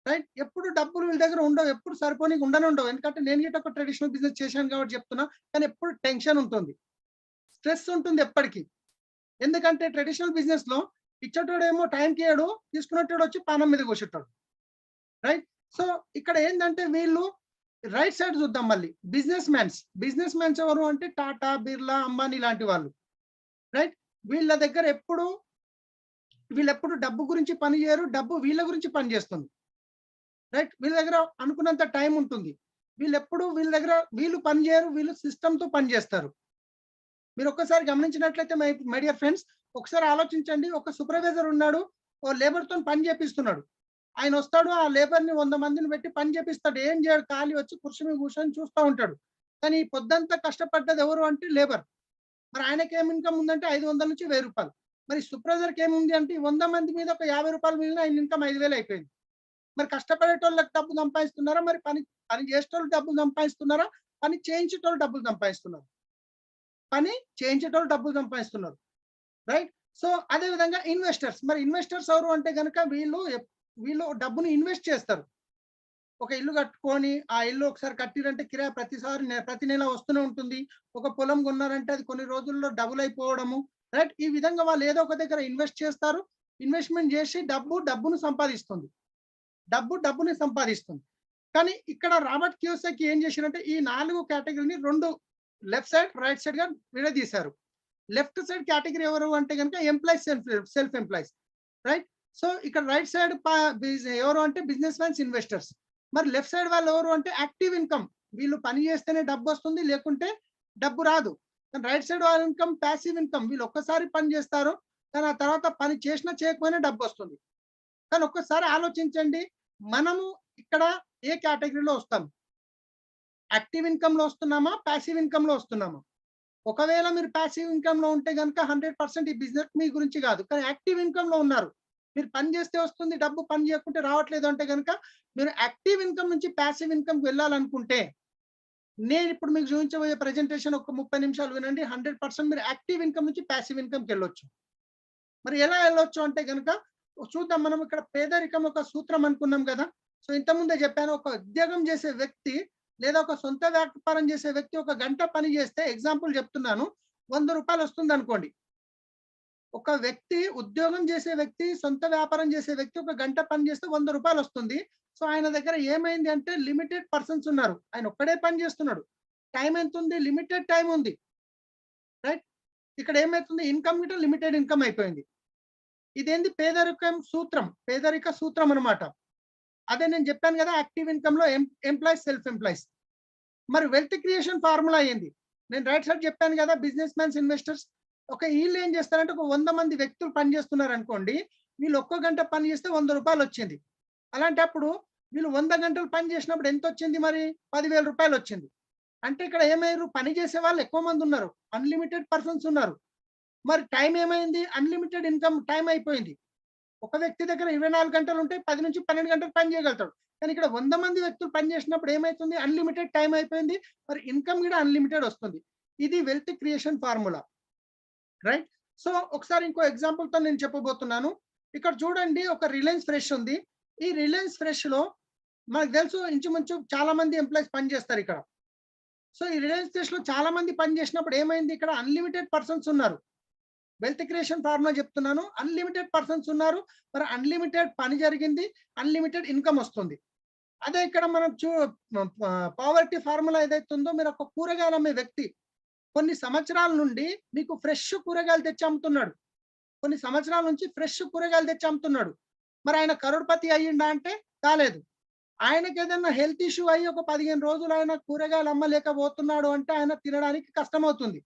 రైట్. ఎప్పుడు డబ్బులు వీళ్ళ దగ్గర ఉండవు, ఎప్పుడు సరిపోనికి ఉండవు. ఎందుకంటే నేను గిట్ట ఒక ట్రెడిషనల్ బిజినెస్ చేశాను కాబట్టి చెప్తున్నా. కానీ ఎప్పుడు టెన్షన్ ఉంటుంది, స్ట్రెస్ ఉంటుంది ఎప్పటికీ. ఎందుకంటే ట్రెడిషనల్ బిజినెస్ లో ఇచ్చేటోడు ఏమో టైంకి ఏడు, తీసుకునేటోడు వచ్చి పానం మీద కూర్చుంటాడు రైట్. సో ఇక్కడ ఏంటంటే వీళ్ళు రైట్ సైడ్ చూద్దాం మళ్ళీ, బిజినెస్ మ్యాన్స్ ఎవరు అంటే టాటా, బిర్లా, అంబానీ లాంటి వాళ్ళు రైట్. వీళ్ళు ఎప్పుడు డబ్బు గురించి పని చేయరు, డబ్బు వీళ్ళ గురించి పని చేస్తుంది రైట్. వీళ్ళ దగ్గర అనుకున్నంత టైం ఉంటుంది, వీళ్ళు పని చేయరు, వీళ్ళు సిస్టమ్ తో పని చేస్తారు. మీరు ఒక్కసారి గమనించినట్లయితే మై డియర్ ఫ్రెండ్స్, ఒకసారి ఆలోచించండి. ఒక సూపర్వైజర్ ఉన్నాడు, ఓ లేబర్ తో పని చేపిస్తున్నాడు. ఆయన వస్తాడు, ఆ లేబర్ ని 100 మందిని పెట్టి పని చేపిస్తాడు. ఏం చేయడు, ఖాళీ వచ్చి కుర్చీ మీద కూర్చొని చూస్తూ ఉంటాడు. కానీ పొద్దంతా కష్టపడ్డది ఎవరు అంటే లేబర్. మరి ఆయనకి ఏం ఇన్కమ్ ఉందంటే 500 నుంచి 1000 రూపాయలు. మరి సూపర్వైజర్కి ఏముంది అంటే 100 మంది మీద ఒక 50 రూపాయలు మిగిలిన ఆయన ఇన్కమ్ 5000 అయిపోయింది. మరి కష్టపడేటోళ్ళకి డబ్బు సంపాదిస్తున్నారా, మరి పని చేసేటోళ్ళు డబ్బులు సంపాదిస్తున్నారా, పని చేయించేటోళ్ళు డబ్బులు సంపాదిస్తున్నారు రైట్. సో అదే విధంగా ఇన్వెస్టర్స్ ఎవరు అంటే కనుక వీళ్ళు డబ్బుని ఇన్వెస్ట్ చేస్తారు. ఒక ఇల్లు కట్టుకొని ఆ ఇల్లు ఒకసారి కట్టిరంటే కిరాయి ప్రతి నెల వస్తూనే ఉంటుంది. ఒక పొలం కొన్నారంటే అది కొన్ని రోజుల్లో డబుల్ అయిపోవడము రైట్. ఈ విధంగా వాళ్ళు ఏదో ఒక దగ్గర ఇన్వెస్ట్ చేస్తారు, ఇన్వెస్ట్మెంట్ చేసి డబ్బుని సంపాదిస్తుంది. కానీ ఇక్కడ రాబర్ట్ కియోసకి ఏం చేశారంటే ఈ 4 కేటగిరీని 2 లెఫ్ట్ సైడ్ రైట్ సైడ్ గా విడదీశారు. లెఫ్ట్ సైడ్ కేటగిరీ ఎవరు అంటే కనుక employees, self employees right. So ఇక్కడ రైట్ సైడ్ ఎవరు అంటే బిజినెస్ మ్యాన్స్, ఇన్వెస్టర్స్. మరి లెఫ్ట్ సైడ్ వాళ్ళు ఎవరు అంటే యాక్టివ్ ఇన్కమ్, వీళ్ళు పని చేస్తేనే డబ్బు వస్తుంది, లేకుంటే డబ్బు రాదు. రైట్ సైడ్ వాళ్ళ ఇన్కమ్ ప్యాసివ్ ఇన్కమ్, వీళ్ళు ఒక్కసారి పని చేస్తారు, కానీ ఆ తర్వాత పని చేసినా చేయకపోయినా డబ్బు వస్తుంది. కానీ ఒక్కసారి ఆలోచించండి, మనము ఇక్కడ ఏ కేటగిరీలో వస్తాం? యాక్టివ్ ఇన్కమ్ లో వస్తున్నామా, ప్యాసివ్ ఇన్కమ్ లో వస్తున్నామా? ఒకవేళ మీరు ప్యాసివ్ ఇన్కమ్ లో ఉంటే కనుక 100% ఈ బిజినెస్ మీ గురించి కాదు. కానీ యాక్టివ్ ఇన్కమ్ లో ఉన్నారు, మీరు పని చేస్తే వస్తుంది డబ్బు, పని చేయకుంటే రావట్లేదు అంటే కనుక మీరు యాక్టివ్ ఇన్కమ్ నుంచి ప్యాసివ్ ఇన్కమ్ వెళ్ళాలనుకుంటే నేను ఇప్పుడు మీకు చూపించబోయే ప్రెజెంటేషన్ ఒక 30 నిమిషాలు వినండి. 100% మీరు యాక్టివ్ ఇన్కమ్ నుంచి ప్యాసివ్ ఇన్కమ్కి వెళ్ళొచ్చు. మరి ఎలా వెళ్ళొచ్చు అంటే కనుక చూద్దాం. మనం ఇక్కడ పేదరికం ఒక సూత్రం అనుకున్నాం కదా. సో ఇంతకుముందే చెప్పాను, ఒక ఉద్యోగం చేసే వ్యక్తి లేదా ఒక సొంత వ్యాపారం చేసే వ్యక్తి 1 గంట పని చేస్తే, ఎగ్జాంపుల్ చెప్తున్నాను, 100 రూపాయలు వస్తుంది అనుకోండి. ఒక వ్యక్తి ఉద్యోగం చేసే వ్యక్తి, సొంత వ్యాపారం చేసే వ్యక్తి 1 గంట పని చేస్తే 100 రూపాయలు వస్తుంది. సో ఆయన దగ్గర ఏమైంది అంటే లిమిటెడ్ పర్సన్స్ ఉన్నారు, ఆయన ఒక్కడే పని చేస్తున్నాడు. టైం ఎంత ఉంది? లిమిటెడ్ టైం ఉంది రైట్. ఇక్కడ ఏమైతుంది? ఇన్కమ్ గిట్ట లిమిటెడ్ ఇన్కమ్ అయిపోయింది. ఇదేంది? పేదరిక సూత్రం అనమాట. అదే నేను చెప్పాను కదా, యాక్టివ్ ఇన్కమ్ లో ఎంప్లాయీస్, సెల్ఫ్ ఎంప్లాయీస్. మరి వెల్త్ క్రియేషన్ ఫార్ములా ఏంది? నేను రైట్ సైడ్ చెప్పాను కదా, బిజినెస్ మ్యాన్స్, ఇన్వెస్టర్స్. వీళ్ళు ఏం చేస్తారంటే ఒక 100 మంది వ్యక్తులు పని చేస్తున్నారు అనుకోండి, వీళ్ళు ఒక్క గంట పని చేస్తే 100 రూపాయలు వచ్చింది. అలాంటప్పుడు వీళ్ళు 100 గంటలు పని చేసినప్పుడు ఎంత వచ్చింది మరి? 10,000 రూపాయలు వచ్చింది. అంటే ఇక్కడ ఏమయ్యారు, పని చేసే వాళ్ళు ఎక్కువ మంది ఉన్నారు, అన్లిమిటెడ్ పర్సన్స్ ఉన్నారు. మరి టైం ఏమైంది? అన్లిమిటెడ్ ఇన్కమ్ టైం అయిపోయింది. ఒక వ్యక్తి దగ్గర 24 గంటలు ఉంటే 10 నుంచి 12 గంటలు పని చేయగలుగుతాడు. కానీ ఇక్కడ 100 మంది వ్యక్తులు పని చేసినప్పుడు ఏమైతుంది? అన్లిమిటెడ్ టైం అయిపోయింది. మరి ఇన్కమ్ కూడా అన్లిమిటెడ్ వస్తుంది. ఇది wealth creation formula, right? So ఒకసారి ఇంకో ఎగ్జాంపుల్ తో నేను చెప్పబోతున్నాను. ఇక్కడ చూడండి, ఒక రిలయన్స్ ఫ్రెష్ ఉంది. ఈ రిలయన్స్ ఫ్రెష్ లో మనకు తెలుసు ఇంచుమించు చాలా మంది ఎంప్లాయీస్ పని చేస్తారు ఇక్కడ. సో ఈ రిలయన్స్ ఫ్రెష్ లో చాలా మంది పని చేసినప్పుడు ఏమైంది? ఇక్కడ అన్లిమిటెడ్ పర్సన్స్ ఉన్నారు. వెల్త్ క్రియేషన్ ఫార్ములా చెప్తున్నాను. అన్లిమిటెడ్ పర్సన్స్ ఉన్నారు, మరి అన్లిమిటెడ్ పని జరిగింది, అన్లిమిటెడ్ ఇన్కమ్ వస్తుంది. అదే ఇక్కడ మనం పావర్టీ ఫార్ములా ఏదైతే ఉందో, మీరు ఒక కూరగాయలు అమ్మే వ్యక్తి కొన్ని సంవత్సరాల నుండి మీకు ఫ్రెష్ కూరగాయలు తెచ్చి అమ్ముతున్నాడు. కొన్ని సంవత్సరాల నుంచి ఫ్రెష్ కూరగాయలు తెచ్చి అమ్ముతున్నాడు. మరి ఆయన కరోడ్పతి అయ్యిండా అంటే కాలేదు. ఆయనకి ఏదైనా హెల్త్ ఇష్యూ అయ్యి ఒక 15 రోజులు ఆయన కూరగాయలు అమ్మలేకపోతున్నాడు అంటే ఆయన తినడానికి కష్టమవుతుంది.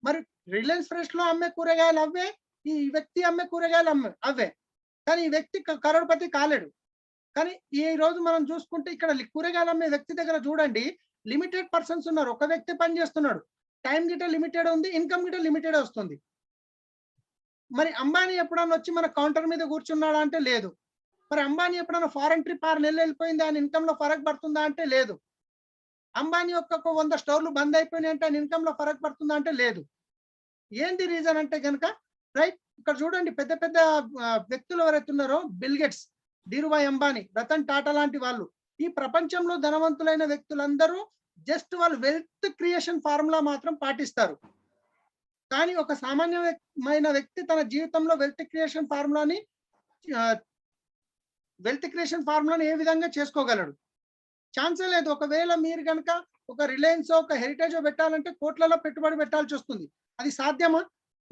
మరి రిలయన్స్ ఫ్రెష్ లో అమ్మే కూరగాయలు అవే, ఈ వ్యక్తి అమ్మే కూరగాయలు అవే. కానీ ఈ వ్యక్తి కరోడ్పతి కాలేడు. కానీ ఈ రోజు మనం చూసుకుంటే ఇక్కడ కూరగాయలు అమ్మే వ్యక్తి దగ్గర చూడండి, లిమిటెడ్ పర్సన్స్ ఉన్నారు. ఒక వ్యక్తి పని చేస్తున్నాడు, టైం గిట్ట లిమిటెడ్ ఉంది, ఇన్కమ్ గిట్ట లిమిటెడ్ వస్తుంది. మరి అంబానీ ఎప్పుడన్నా వచ్చి మన కౌంటర్ మీద కూర్చున్నాడా అంటే లేదు. మరి అంబానీ ఎప్పుడన్నా ఫారెన్ ట్రిప్ 6 నెలలు వెళ్ళిపోయింది, ఆయన ఇన్కమ్ లో ఫరక్ పడుతుందా అంటే లేదు. అంబానీ యొక్క 100 స్టోర్లు బంద్ అయిపోయినాయి అంటే ఆయన ఇన్కమ్ లో ఫరక్ పడుతుందా అంటే లేదు. ఏంది రీజన్ అంటే కనుక, రైట్? ఇక్కడ చూడండి, పెద్ద పెద్ద వ్యక్తులు ఎవరైతే ఉన్నారో, బిల్ గేట్స్, ధీరుభాయ్ అంబానీ, రతన్ టాటా లాంటి వాళ్ళు, ఈ ప్రపంచంలో ధనవంతులైన వ్యక్తులందరూ జస్ట్ వాళ్ళు వెల్త్ క్రియేషన్ ఫార్ములా మాత్రం పాటిస్తారు. కానీ ఒక సామాన్యమైన వ్యక్తి తన జీవితంలో వెల్త్ క్రియేషన్ ఫార్ములాని ఏ విధంగా చేసుకోగలడు? ఛాన్సే లేదు. ఒకవేళ మీరు కనుక ఒక రిలయన్స్, ఒక హెరిటేజ్ పెట్టాలంటే కోట్లలో పెట్టుబడి పెట్టాల్సి వస్తుంది. అది సాధ్యమా?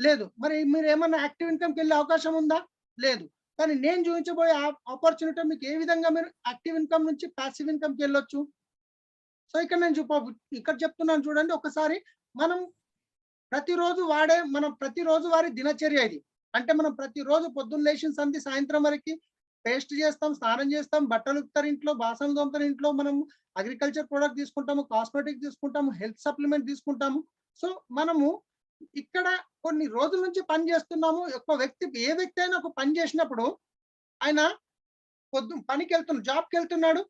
లేదు. మరి మీరు ఏమన్నా యాక్టివ్ ఇన్కమ్కి వెళ్ళే అవకాశం ఉందా? లేదు. కానీ నేను చూపించబోయే ఆపర్చునిటీ మీకు ఏ విధంగా మీరు యాక్టివ్ ఇన్కమ్ నుంచి ప్యాసివ్ ఇన్కమ్కి వెళ్ళొచ్చు. సో ఇక్కడ నేను ఇక్కడ చెప్తున్నాను చూడండి. ఒకసారి మనం ప్రతిరోజు వారి దినచర్య ఇది. అంటే మనం ప్రతిరోజు పొద్దున్న లేచిన సంధి సాయంత్రం వరకు పేస్ట్ చేస్తాం, స్నానం చేస్తాం, బట్టలు ఉతుకుతారు ఇంట్లో, బాసనలు తోముతారు ఇంట్లో, మనం అగ్రికల్చర్ ప్రొడక్ట్ తీసుకుంటాము, కాస్మెటిక్ తీసుకుంటాము, హెల్త్ సప్లిమెంట్ తీసుకుంటాము. సో మనము ఇక్కడ కొన్ని రోజుల నుంచి పని చేస్తున్నాము. ఏ వ్యక్తి అయినా ఒక పని చేసినప్పుడు ఆయన పనికి వెళ్తున్నాడు, జాబ్కి వెళ్తున్నాడు,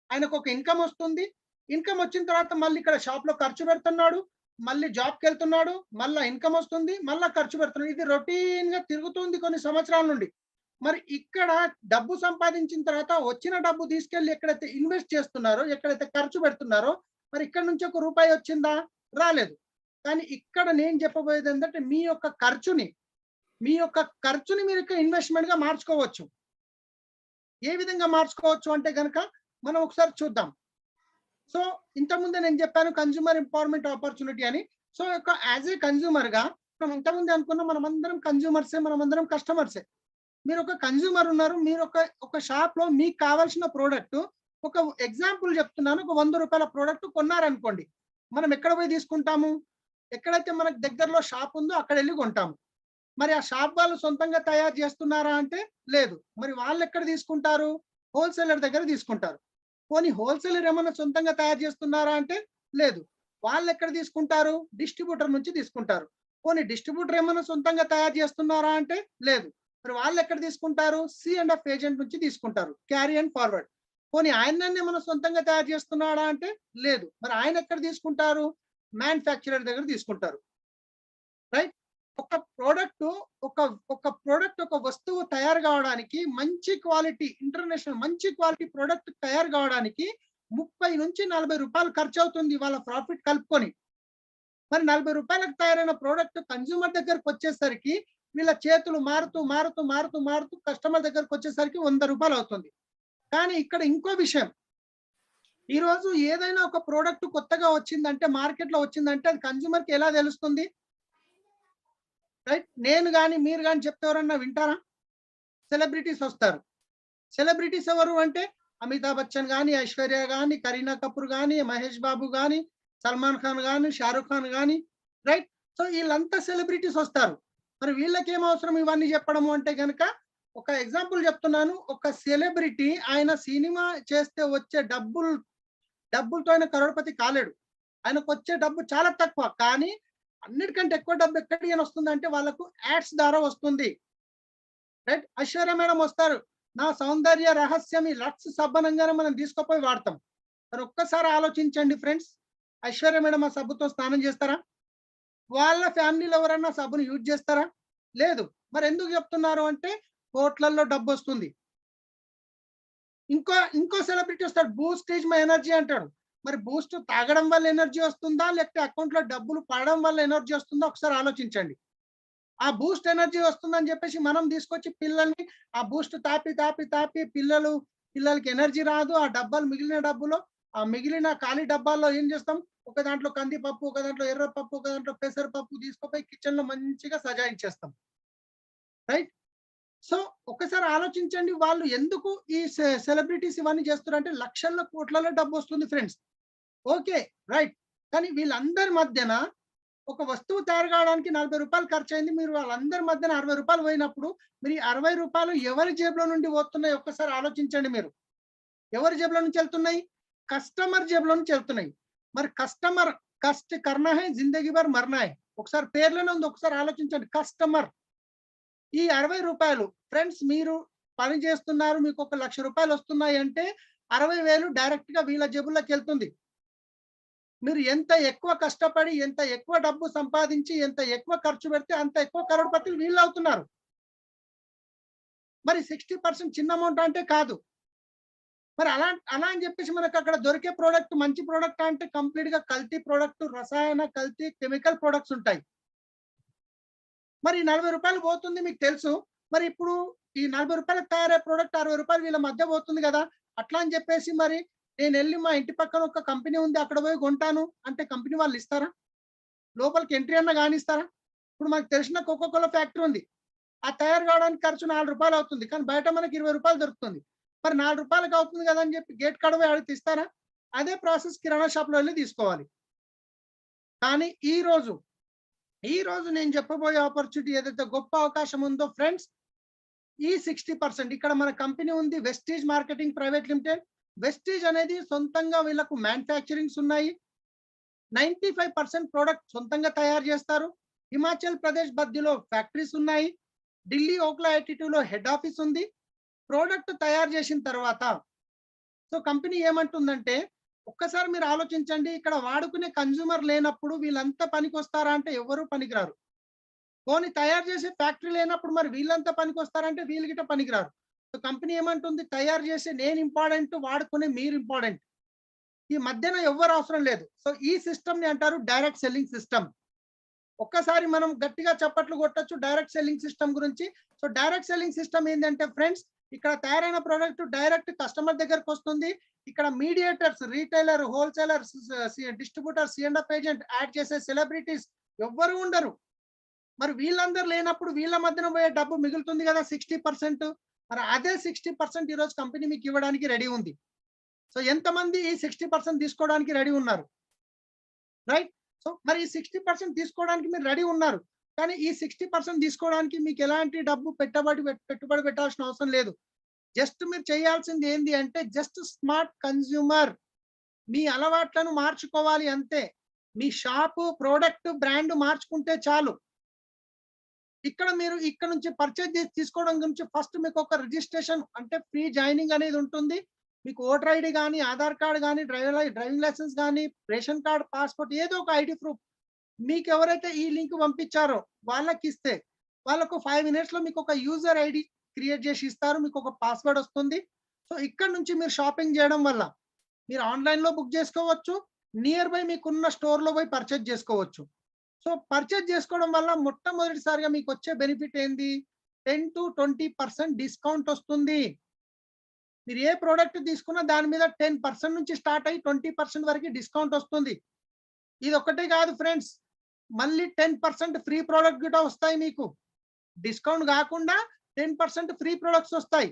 ఆయనకు ఒక ఇన్కమ్ వస్తుంది. ఇన్కమ్ వచ్చిన తర్వాత మళ్ళీ ఇక్కడ షాప్ లో ఖర్చు పెడుతున్నాడు, మళ్ళీ జాబ్కి వెళ్తున్నాడు, మళ్ళీ ఇన్కమ్ వస్తుంది, మళ్ళీ ఖర్చు పెడుతున్నాడు. ఇది రొటీన్ గా తిరుగుతుంది కొన్ని సంవత్సరాల నుండి. మరి ఇక్కడ డబ్బు సంపాదించిన తర్వాత వచ్చిన డబ్బు తీసుకెళ్లి ఎక్కడైతే ఇన్వెస్ట్ చేస్తున్నారో, ఎక్కడైతే ఖర్చు పెడుతున్నారో, మరి ఇక్కడ నుంచి ఒక రూపాయి వచ్చిందా? రాలేదు. కానీ ఇక్కడ నేను చెప్పబోయేది ఏంటంటే, మీ యొక్క ఖర్చుని మీరు ఇక్కడ ఇన్వెస్ట్మెంట్ గా మార్చుకోవచ్చు. ఏ విధంగా మార్చుకోవచ్చు అంటే కనుక మనం ఒకసారి చూద్దాం. సో ఇంతకుముందే నేను చెప్పాను కన్జ్యూమర్ ఎంపవర్మెంట్ ఆపర్చునిటీ అని. సో యాజ్ ఏ కన్జ్యూమర్ గా మనం ఇంతకుముందే అనుకున్నాం, మనమందరం కన్జ్యూమర్సే, మనమందరం కస్టమర్సే. మీరు ఒక కన్జ్యూమర్ ఉన్నారు, మీరు ఒక షాప్ లో మీకు కావాల్సిన ప్రోడక్ట్, ఒక ఎగ్జాంపుల్ చెప్తున్నాను, ఒక 100 రూపాయల ప్రోడక్ట్ కొన్నారనుకోండి, మనం ఎక్కడ పోయి తీసుకుంటాము? ఎక్కడైతే మనకు దగ్గరలో షాప్ ఉందో అక్కడ వెళ్ళి కొంటాము. మరి ఆ షాప్ వాళ్ళు సొంతంగా తయారు చేస్తున్నారా అంటే లేదు. మరి వాళ్ళు ఎక్కడ తీసుకుంటారు? హోల్సేలర్ దగ్గర తీసుకుంటారు. పోనీ హోల్సేలర్ ఏమన్నా సొంతంగా తయారు చేస్తున్నారా అంటే లేదు. వాళ్ళు ఎక్కడ తీసుకుంటారు? డిస్ట్రిబ్యూటర్ నుంచి తీసుకుంటారు. పోనీ డిస్ట్రిబ్యూటర్ ఏమన్నా సొంతంగా తయారు చేస్తున్నారా అంటే లేదు. మరి వాళ్ళు ఎక్కడ తీసుకుంటారు? C&F ఏజెంట్ నుంచి తీసుకుంటారు, క్యారీ అండ్ ఫార్వర్డ్. పోనీ ఆయన ఏమన్నా సొంతంగా తయారు చేస్తున్నాడా అంటే లేదు. మరి ఆయన ఎక్కడ తీసుకుంటారు? మ్యానుఫ్యాక్చరర్ దగ్గర తీసుకుంటారు, రైట్? ఒక ప్రోడక్ట్ ఒక వస్తువు తయారు కావడానికి మంచి క్వాలిటీ, ఇంటర్నేషనల్ మంచి క్వాలిటీ ప్రోడక్ట్ తయారు కావడానికి 30 నుంచి 40 రూపాయలు ఖర్చు అవుతుంది వాళ్ళ ప్రాఫిట్ కలుపుకొని. మరి 40 రూపాయలకు తయారైన ప్రోడక్ట్ కన్జ్యూమర్ దగ్గరకు వచ్చేసరికి వీళ్ళ చేతులు మారుతూ కస్టమర్ దగ్గరకు వచ్చేసరికి 100 రూపాయలు అవుతుంది. కానీ ఇక్కడ ఇంకో విషయం, ఈ రోజు ఏదైనా ఒక ప్రోడక్ట్ కొత్తగా వచ్చిందంటే, మార్కెట్ లో వచ్చిందంటే, అది కన్జ్యూమర్ కి ఎలా తెలుస్తుంది? రైట్? నేను కానీ మీరు కానీ చెప్తే ఎవరన్నా వింటారా? సెలబ్రిటీస్ వస్తారు. సెలబ్రిటీస్ ఎవరు అంటే అమితాబ్ బచ్చన్ కానీ, ఐశ్వర్య కానీ, కరీనా కపూర్ కానీ, మహేష్ బాబు కానీ, సల్మాన్ ఖాన్ కానీ, షారుఖ్ ఖాన్ కానీ, రైట్? సో వీళ్ళంతా సెలబ్రిటీస్ వస్తారు. మరి వీళ్ళకి ఏం అవసరం ఇవన్నీ చెప్పడము అంటే కనుక ఒక ఎగ్జాంపుల్ చెప్తున్నాను. ఒక సెలబ్రిటీ ఆయన సినిమా చేస్తే వచ్చే డబ్బులతో ఆయన కరోడ్పతి కాలేడు. ఆయనకు వచ్చే డబ్బు చాలా తక్కువ. కానీ అన్నిటికంటే ఎక్కువ డబ్బు ఎక్కడికి వస్తుందంటే వాళ్ళకు యాడ్స్ ద్వారా వస్తుంది. రైట్. ఐశ్వర్య మేడం వస్తారు. నా సౌందర్య రహస్యం ఈ లక్స్ సబ్బనంగానే మనం తీసుకుపోయి వాడతాం. మరి ఒక్కసారి ఆలోచించండి ఫ్రెండ్స్. ఐశ్వర్య మేడం ఆ సబ్బుతో స్నానం చేస్తారా? వాళ్ళ ఫ్యామిలీలో ఎవరన్నా సబ్బును యూజ్ చేస్తారా? లేదు. మరి ఎందుకు చెప్తున్నారు అంటే కోట్లల్లో డబ్బు వస్తుంది. ఇంకో సెలబ్రిటీ వస్తాడు. బూస్ట్ ఈజ్ మై ఎనర్జీ అంటాడు. మరి బూస్ట్ తాగడం వల్ల ఎనర్జీ వస్తుందా, లేకపోతే అకౌంట్ లో డబ్బులు పడడం వల్ల ఎనర్జీ వస్తుందా? ఒకసారి ఆలోచించండి. ఆ బూస్ట్ ఎనర్జీ వస్తుందని చెప్పేసి మనం తీసుకొచ్చి పిల్లల్ని ఆ బూస్ట్ తాపి పిల్లలకి ఎనర్జీ రాదు. ఆ డబ్బాలు మిగిలిన ఖాళీ డబ్బాల్లో ఏం చేస్తాం? ఒక దాంట్లో కందిపప్పు, ఒక దాంట్లో ఎర్రపప్పు, ఒక దాంట్లో పెసరపప్పు తీసుకుపోయి కిచెన్ లో మంచిగా సజాయించేస్తాం. రైట్. సో ఒకసారి ఆలోచించండి, వాళ్ళు ఎందుకు ఈ సెలబ్రిటీస్ ఇవన్నీ చేస్తున్నారంటే లక్షల్లో కోట్లలో డబ్బు వస్తుంది ఫ్రెండ్స్. Okay, right. కానీ వీళ్ళందరి మధ్యన ఒక వస్తువు తయారు కావడానికి 40 రూపాయలు ఖర్చు అయింది. మీరు వాళ్ళందరి మధ్యన 60 రూపాయలు పోయినప్పుడు మీరు 60 రూపాయలు ఎవరి జేబులో నుండి పోతున్నాయి ఒక్కసారి ఆలోచించండి మీరు. ఎవరి జేబులో నుంచి వెళ్తున్నాయి? కస్టమర్ జేబులో నుంచి వెళ్తున్నాయి. మరి కస్టమర్ కష్ట కర్నా హై జిందగీ భర్ మర్నా హై. ఒకసారి పేర్లోనే ఉంది, ఒకసారి ఆలోచించండి. కస్టమర్. ఈ 60 రూపాయలు ఫ్రెండ్స్ మీరు పని చేస్తున్నారు, మీకు 1 లక్ష రూపాయలు వస్తున్నాయి అంటే 60,000 డైరెక్ట్ గా వీళ్ళ జేబుల్లోకి వెళ్తుంది. మీరు ఎంత ఎక్కువ కష్టపడి, ఎంత ఎక్కువ డబ్బు సంపాదించి, ఎంత ఎక్కువ ఖర్చు పెడితే అంత ఎక్కువ కరోడ్పతులు వీళ్ళు అవుతున్నారు. మరి 60% చిన్న అమౌంట్ అంటే కాదు. మరి అలా అని చెప్పేసి మనకు అక్కడ దొరికే ప్రోడక్ట్ మంచి ప్రోడక్ట్ అంటే కంప్లీట్ గా కల్తీ ప్రోడక్ట్, రసాయన కల్తీ కెమికల్ ప్రొడక్ట్స్ ఉంటాయి. మరి 40 రూపాయలు పోతుంది మీకు తెలుసు. మరి ఇప్పుడు ఈ 40 రూపాయలకు తయారయ్యే ప్రోడక్ట్ 60 రూపాయలు వీళ్ళ మధ్య పోతుంది కదా. అట్లా అని చెప్పేసి మరి నేను వెళ్ళి మా ఇంటి పక్కన ఒక కంపెనీ ఉంది అక్కడ పోయి కొంటాను అంటే కంపెనీ వాళ్ళు ఇస్తారా? లోపలికి ఎంట్రీ అన్న కానిస్తారా? ఇప్పుడు మనకు తెలిసిన కోకోకోలా ఫ్యాక్టరీ ఉంది. ఆ తయారు కావడానికి ఖర్చు 4 రూపాయలు అవుతుంది. కానీ బయట మనకి 20 రూపాయలు దొరుకుతుంది. మరి 4 రూపాయలకు అవుతుంది కదా అని చెప్పి గేట్ కాడ పోయి అడిగితే ఇస్తారా? అదే ప్రాసెస్ కిరాణా షాప్ లో వెళ్ళి తీసుకోవాలి. కానీ ఈ రోజు నేను చెప్పబోయే ఆపర్చునిటీ ఏదైతే గొప్ప అవకాశం ఉందో ఫ్రెండ్స్, ఈ 60% ఇక్కడ మన కంపెనీ ఉంది Vestige marketing private limited. Vestige అనేది సొంతంగా వీళ్ళకు మ్యానుఫ్యాక్చరింగ్స్ ఉన్నాయి. 95% ప్రోడక్ట్ సొంతంగా తయారు చేస్తారు. హిమాచల్ ప్రదేశ్ బద్దిలో ఫ్యాక్టరీస్ ఉన్నాయి. ఢిల్లీ ఓక్లా 82లో హెడ్ ఆఫీస్ ఉంది. ప్రోడక్ట్ తయారు చేసిన తర్వాత సో కంపెనీ ఏమంటుందంటే ఒక్కసారి మీరు ఆలోచించండి, ఇక్కడ వాడుకునే కన్జ్యూమర్ లేనప్పుడు వీళ్ళంతా పనికి వస్తారా అంటే ఎవరు పనికిరారు. పోనీ తయారు చేసే ఫ్యాక్టరీ లేనప్పుడు మరి వీళ్ళంతా పనికి వస్తారంటే వీళ్ళకిట పనికిరారు. సో కంపెనీ ఏమంటుంది, తయారు చేసే నేను ఇంపార్టెంట్, వాడుకునే మీరు ఇంపార్టెంట్. ఈ మధ్యన ఎవ్వరు అవసరం లేదు. సో ఈ సిస్టమ్ ని అంటారు డైరెక్ట్ సెల్లింగ్ సిస్టమ్. ఒక్కసారి మనం గట్టిగా చప్పట్లు కొట్టొచ్చు డైరెక్ట్ సెల్లింగ్ సిస్టమ్ గురించి. సో డైరెక్ట్ సెల్లింగ్ సిస్టమ్ ఏంటంటే ఫ్రెండ్స్, ఇక్కడ తయారైన ప్రోడక్ట్ డైరెక్ట్ కస్టమర్ దగ్గరకు వస్తుంది. ఇక్కడ mediators, retailer, wholesaler, distributor, C&F agent, add చేసే సెలబ్రిటీస్ ఎవ్వరు ఉండరు. మరి వీళ్ళందరూ లేనప్పుడు వీళ్ళ మధ్యన పోయే డబ్బు మిగులుతుంది కదా 60%. మరి అదే 60% ఈరోజు కంపెనీ మీకు ఇవ్వడానికి రెడీ ఉంది. సో ఎంతమంది ఈ 60% తీసుకోవడానికి రెడీ ఉన్నారు? రైట్. సో మరి ఈ 60% తీసుకోవడానికి మీరు రెడీ ఉన్నారు. కానీ ఈ 60% తీసుకోవడానికి మీకు ఎలాంటి డబ్బు పెట్టుబడి పెట్టాల్సిన అవసరం లేదు. జస్ట్ మీరు చేయాల్సింది ఏంటి అంటే జస్ట్ స్మార్ట్ కన్స్యూమర్. మీ అలవాట్లను మార్చుకోవాలి అంతే. మీ షాపు, ప్రోడక్ట్, బ్రాండ్ మార్చుకుంటే చాలు. ఇక్కడ నుంచి పర్చేజ్ చేసి తీసుకోవడం గురించి ఫస్ట్ మీకు ఒక రిజిస్ట్రేషన్ అంటే ఫ్రీ జాయినింగ్ అనేది ఉంటుంది. మీకు ఓటర్ ఐడి కానీ, ఆధార్ కార్డు కానీ, డ్రైవింగ్ లైసెన్స్ కానీ, రేషన్ కార్డ్, పాస్పోర్ట్ ఏదో ఒక ఐడి ప్రూఫ్ మీకు ఎవరైతే ఈ లింక్ పంపించారో వాళ్ళకి ఇస్తే వాళ్ళకు 5 minutes లో మీకు ఒక యూజర్ ఐడి క్రియేట్ చేసి ఇస్తారు. మీకు ఒక పాస్వర్డ్ వస్తుంది. సో ఇక్కడ నుంచి మీరు షాపింగ్ చేయడం వల్ల మీరు ఆన్లైన్ లో బుక్ చేసుకోవచ్చు. నియర్ బై మీకున్న స్టోర్ లో పోయి పర్చేజ్ చేసుకోవచ్చు. సో పర్చేజ్ చేసుకోవడం వల్ల మొట్టమొదటిసారిగా మీకు వచ్చే బెనిఫిట్ ఏంది? 10 to 20% డిస్కౌంట్ వస్తుంది. మీరు ఏ ప్రోడక్ట్ తీసుకున్నా దాని మీద 10% నుంచి స్టార్ట్ అయ్యి 20% వరకు డిస్కౌంట్ వస్తుంది. ఇది ఒకటే కాదు ఫ్రెండ్స్, మళ్ళీ 10% ఫ్రీ ప్రోడక్ట్ కూడా వస్తాయి మీకు. డిస్కౌంట్ కాకుండా 10% ఫ్రీ ప్రొడక్ట్స్ వస్తాయి.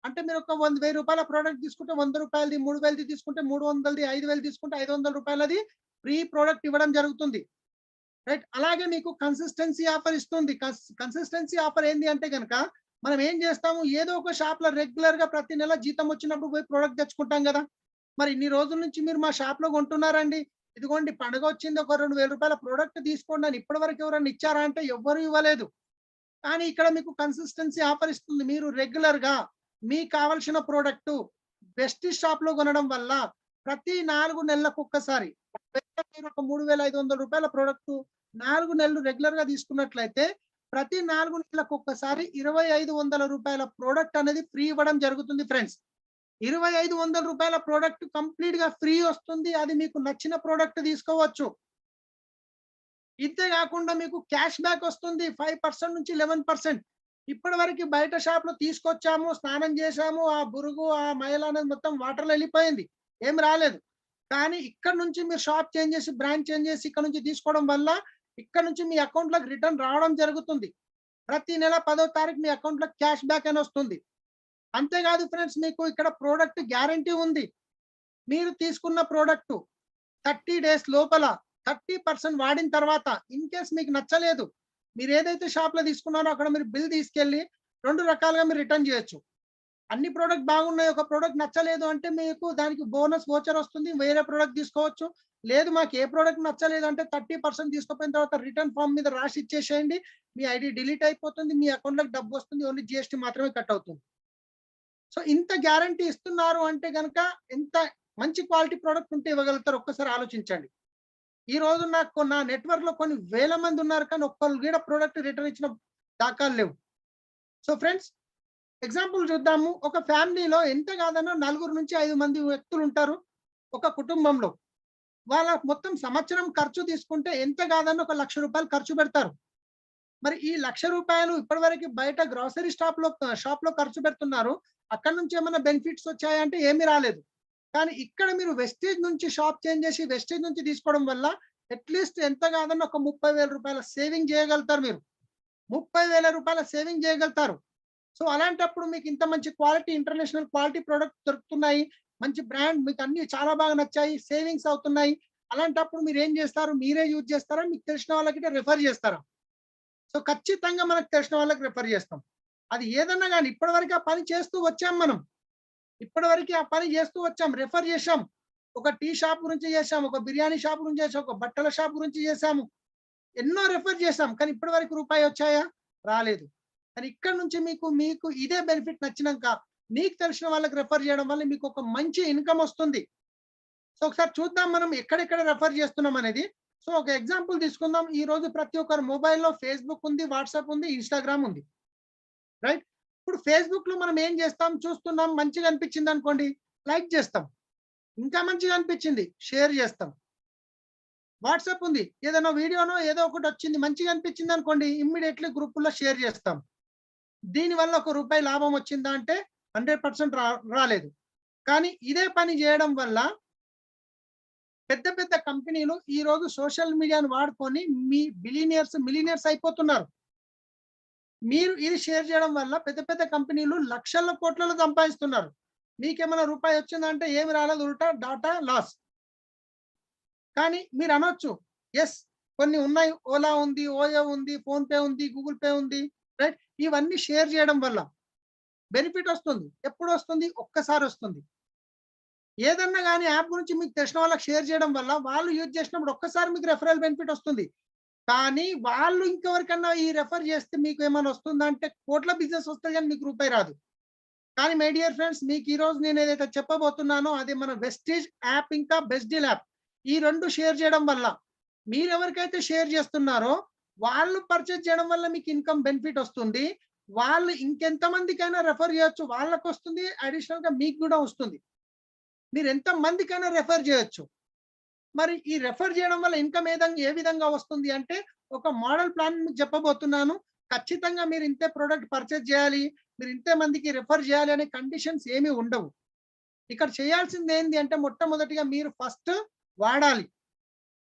అంటే మీరు ఒక 1,000 రూపాయల ప్రోడక్ట్ తీసుకుంటే 100 రూపాయలది, 3,000 తీసుకుంటే 300ది, 5,000 తీసుకుంటే 500 రూపాయలది ఫ్రీ ప్రోడక్ట్ ఇవ్వడం జరుగుతుంది. రైట్. అలాగే మీకు కన్సిస్టెన్సీ ఆఫర్ ఇస్తుంది. కన్సిస్టెన్సీ ఆఫర్ ఏంది అంటే గనక మనం ఏం చేస్తాము, ఏదో ఒక షాప్ లో రెగ్యులర్ గా ప్రతి నెల జీతం వచ్చినప్పుడు పోయి ప్రోడక్ట్ తెచ్చుకుంటాం కదా. మరి ఇన్ని రోజుల నుంచి మీరు మా షాప్ లో కొంటున్నారండి, ఇదిగోండి పండుగ వచ్చింది, ఒక 2000 రూపాయల ప్రోడక్ట్ తీసుకోండి అని ఇప్పటి వరకు ఎవరైనా ఇచ్చారా అంటే ఎవ్వరు ఇవ్వలేదు. కానీ ఇక్కడ మీకు కన్సిస్టెన్సీ ఆఫర్ ఇస్తుంది. మీరు రెగ్యులర్ గా మీకు కావలసిన ప్రోడక్ట్ బెస్ట్ షాప్ లో కొనడం వల్ల ప్రతి 4 నెలలకు ఒక్కసారి మీరు ఒక 3500 రూపాయల ప్రోడక్ట్ 4 నెలలు రెగ్యులర్ గా తీసుకున్నట్లయితే ప్రతి 4 నెలలకు ఒక్కసారి 2500 రూపాయల ప్రోడక్ట్ అనేది ఫ్రీ ఇవ్వడం జరుగుతుంది ఫ్రెండ్స్. 2500 రూపాయల ప్రోడక్ట్ కంప్లీట్ గా ఫ్రీ వస్తుంది. అది మీకు నచ్చిన ప్రోడక్ట్ తీసుకోవచ్చు. ఇంతే కాకుండా మీకు క్యాష్ బ్యాక్ వస్తుంది 5% నుంచి 11%. ఇప్పటి వరకు బయట షాప్ లో తీసుకొచ్చాము, స్నానం చేశాము, ఆ బురుగు ఆ మైల అనేది మొత్తం వాటర్ లో వెళ్ళిపోయింది, ఏం రాలేదు. కానీ ఇక్కడ నుంచి మీరు షాప్ చేంజ్ చేసి బ్రాండ్ చేంజ్ చేసి ఇక్కడ నుంచి తీసుకోవడం వల్ల ఇక్కడ నుంచి మీ అకౌంట్ లోకి రిటర్న్ రావడం జరుగుతుంది. ప్రతి నెల 10వ తారీఖు మీ అకౌంట్ లో క్యాష్ బ్యాక్ అని వస్తుంది. అంతేకాదు ఫ్రెండ్స్, మీకు ఇక్కడ ప్రోడక్ట్ గ్యారంటీ ఉంది. మీరు తీసుకున్న ప్రోడక్ట్ 30 డేస్ లోపల 30% వాడిన తర్వాత ఇన్ కేస్ మీకు నచ్చలేదు, మీరు ఏదైతే షాప్ లో తీసుకున్నారో అక్కడ మీరు బిల్ తీసుకెళ్లి 2 రకాలుగా మీరు రిటర్న్ చేయొచ్చు. అన్ని ప్రోడక్ట్ బాగున్నాయి, ఒక ప్రోడక్ట్ నచ్చలేదు అంటే మీకు దానికి బోనస్ వోచర్ వస్తుంది, వేరే ప్రోడక్ట్ తీసుకోవచ్చు. లేదు మాకు ఏ ప్రోడక్ట్ నచ్చలేదు అంటే 30% తీసుకుపోయిన తర్వాత రిటర్న్ ఫామ్ మీద రాసి ఇచ్చేసేయండి, మీ ఐడి డిలీట్ అయిపోతుంది, మీ అకౌంట్ లోకి డబ్బు వస్తుంది, ఓన్లీ జిఎస్టీ మాత్రమే కట్ అవుతుంది. సో ఇంత గ్యారంటీ ఇస్తున్నారు అంటే గనక ఎంత మంచి క్వాలిటీ ప్రోడక్ట్ ఉంటే ఇవ్వగలుగుతారు ఒక్కసారి ఆలోచించండి. ఈ రోజు నాకు నా నెట్వర్క్ లో కొన్ని వేల మంది ఉన్నారు, కానీ ఒక్కరు కూడా ప్రోడక్ట్ రిటర్న్ ఇచ్చిన దాఖలు లేవు. సో ఫ్రెండ్స్, ఎగ్జాంపుల్ చూద్దాము. ఒక ఫ్యామిలీలో ఎంత కాదన్నా 4 నుంచి 5 మంది వ్యక్తులు ఉంటారు ఒక కుటుంబంలో. వాళ్ళ మొత్తం సంవత్సరం ఖర్చు తీసుకుంటే ఎంత కాదన్నా 1 లక్ష రూపాయలు ఖర్చు పెడతారు. మరి ఈ 1 లక్ష రూపాయలు ఇప్పటివరకు బయట గ్రాసరీ షాప్ లో ఖర్చు పెడుతున్నారు. అక్కడ నుంచి ఏమైనా బెనిఫిట్స్ వచ్చాయంటే ఏమీ రాలేదు. కానీ ఇక్కడ మీరు వెస్టేజ్ నుంచి షాప్ చేంజ్ చేసి వెస్టేజ్ నుంచి తీసుకోవడం వల్ల అట్లీస్ట్ ఎంత కాదన్నా ఒక 30,000 రూపాయల సేవింగ్ చేయగలుగుతారు. మీరు 30,000 రూపాయల సేవింగ్ చేయగలుగుతారు. సో అలాంటప్పుడు మీకు ఇంత మంచి క్వాలిటీ ఇంటర్నేషనల్ క్వాలిటీ ప్రోడక్ట్ దొరుకుతున్నాయి, మంచి బ్రాండ్ మీకు అన్ని చాలా బాగా నచ్చాయి, సేవింగ్స్ అవుతున్నాయి. అలాంటప్పుడు మీరు ఏం చేస్తారు, మీరే యూజ్ చేస్తారా, మీకు తెలిసిన వాళ్ళకి రెఫర్ చేస్తారా? సో ఖచ్చితంగా మనకు తెలిసిన వాళ్ళకి రెఫర్ చేస్తాం. అది ఏదన్నా కానీ ఇప్పటివరకు ఆ పని చేస్తూ వచ్చాం. మనం ఇప్పటివరకు ఆ పని చేస్తూ వచ్చాం, రెఫర్ చేశాం. ఒక టీ షాప్ గురించి చేశాము, ఒక బిర్యానీ షాప్ గురించి చేసాం, ఒక బట్టల షాప్ గురించి చేశాము, ఎన్నో రెఫర్ చేశాం. కానీ ఇప్పటివరకు రూపాయి వచ్చాయా? రాలేదు. కానీ ఇక్కడ నుంచి మీకు ఇదే బెనిఫిట్ నచ్చినాక మీకు తెలిసిన వాళ్ళకి రెఫర్ చేయడం వల్ల మీకు ఒక మంచి ఇన్కమ్ వస్తుంది. సో ఒకసారి చూద్దాం మనం ఎక్కడెక్కడ రెఫర్ చేస్తున్నాం అనేది. సో ఒక ఎగ్జాంపుల్ తీసుకుందాం. ఈ రోజు ప్రతి ఒక్కరు మొబైల్లో ఫేస్బుక్ ఉంది, వాట్సాప్ ఉంది, ఇన్స్టాగ్రామ్ ఉంది, రైట్? ఇప్పుడు ఫేస్బుక్ లో మనం ఏం చేస్తాం, చూస్తున్నాం, మంచిగా అనిపించింది అనుకోండి లైక్ చేస్తాం, ఇంకా మంచిగా అనిపించింది షేర్ చేస్తాం. వాట్సాప్ ఉంది, ఏదైనా వీడియోనో ఏదో ఒకటి వచ్చింది మంచిగా అనిపించింది అనుకోండి ఇమ్మీడియట్లీ గ్రూపుల్లో షేర్ చేస్తాం. దీనివల్ల ₹1 లాభం వచ్చిందా అంటే 100% రాలేదు. కానీ ఇదే పని చేయడం వల్ల పెద్ద పెద్ద కంపెనీలు ఈ రోజు సోషల్ మీడియాను వాడుకొని మీ మిలినియర్స్ అయిపోతున్నారు. మీరు ఇది షేర్ చేయడం వల్ల పెద్ద పెద్ద కంపెనీలు లక్షల కోట్లలో సంపాదిస్తున్నారు. మీకేమైనా రూపాయి వచ్చిందంటే ఏమి రాలేదు, ఉల్టా డాటా లాస్. కానీ మీరు అనొచ్చు, ఎస్ కొన్ని ఉన్నాయి, ఓలా ఉంది, ఓయో ఉంది, ఫోన్ పే ఉంది, గూగుల్ పే ఉంది, రైట్? ఇవన్నీ షేర్ చేయడం వల్ల బెనిఫిట్ వస్తుంది. ఎప్పుడు వస్తుంది? ఒక్కసారి వస్తుంది. ఏదన్నా కానీ యాప్ గురించి మీకు తెలిసిన వాళ్ళకి షేర్ చేయడం వల్ల వాళ్ళు యూజ్ చేసినప్పుడు ఒక్కసారి మీకు రెఫరల్ బెనిఫిట్ వస్తుంది. కానీ వాళ్ళు ఇంకెవరికన్నా ఈ రెఫర్ చేస్తే మీకు ఏమైనా వస్తుందా అంటే కోట్ల బిజినెస్ వస్తుంది, కానీ మీకు రూపాయి రాదు. కానీ మై డియర్ ఫ్రెండ్స్, మీకు ఈ రోజు నేను ఏదైతే చెప్పబోతున్నానో అది మన వెస్టేజ్ యాప్ ఇంకా బెస్ట్ డీల్ యాప్. ఈ 2 షేర్ చేయడం వల్ల మీరు ఎవరికైతే షేర్ చేస్తున్నారో వాళ్ళు పర్చేజ్ చేయడం వల్ల మీకు ఇన్కమ్ బెనిఫిట్ వస్తుంది. వాళ్ళు ఇంకెంత మందికైనా రెఫర్ చేయొచ్చు, వాళ్ళకు వస్తుంది, అడిషనల్ గా మీకు కూడా వస్తుంది. మీరు ఎంత మందికైనా రెఫర్ చేయొచ్చు. మరి ఈ రెఫర్ చేయడం వల్ల ఇన్కమ్ ఏ విధంగా వస్తుంది అంటే ఒక మోడల్ ప్లాన్ మీకు చెప్పబోతున్నాను. ఖచ్చితంగా మీరు ఇంతే ప్రోడక్ట్ పర్చేజ్ చేయాలి, మీరు ఇంతే మందికి రెఫర్ చేయాలి అనే కండిషన్స్ ఏమీ ఉండవు. ఇక్కడ చేయాల్సింది ఏంటి అంటే మొట్టమొదటిగా మీరు ఫస్ట్ వాడాలి.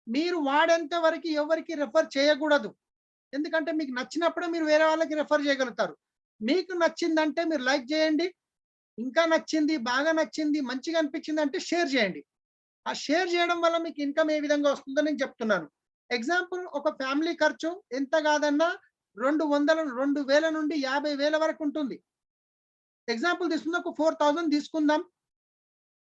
మీరు వాడేంత వరకు ఎవరికి రెఫర్ చేయకూడదు. ఎందుకంటే మీకు నచ్చినప్పుడే మీరు వేరే వాళ్ళకి రెఫర్ చేయగలుగుతారు. మీకు నచ్చిందంటే మీరు లైక్ చేయండి, ఇంకా నచ్చింది, బాగా నచ్చింది, మంచిగా అనిపించింది అంటే షేర్ చేయండి. ఆ షేర్ చేయడం వల్ల మీకు ఇన్కమ్ ఏ విధంగా వస్తుందో నేను చెప్తున్నాను. ఎగ్జాంపుల్ ఒక ఫ్యామిలీ ఖర్చు ఎంత కాదన్నా 2,000 నుండి 50,000 వరకు ఉంటుంది. ఎగ్జాంపుల్ తీసుకుందాం, ఒక 4,000 తీసుకుందాం.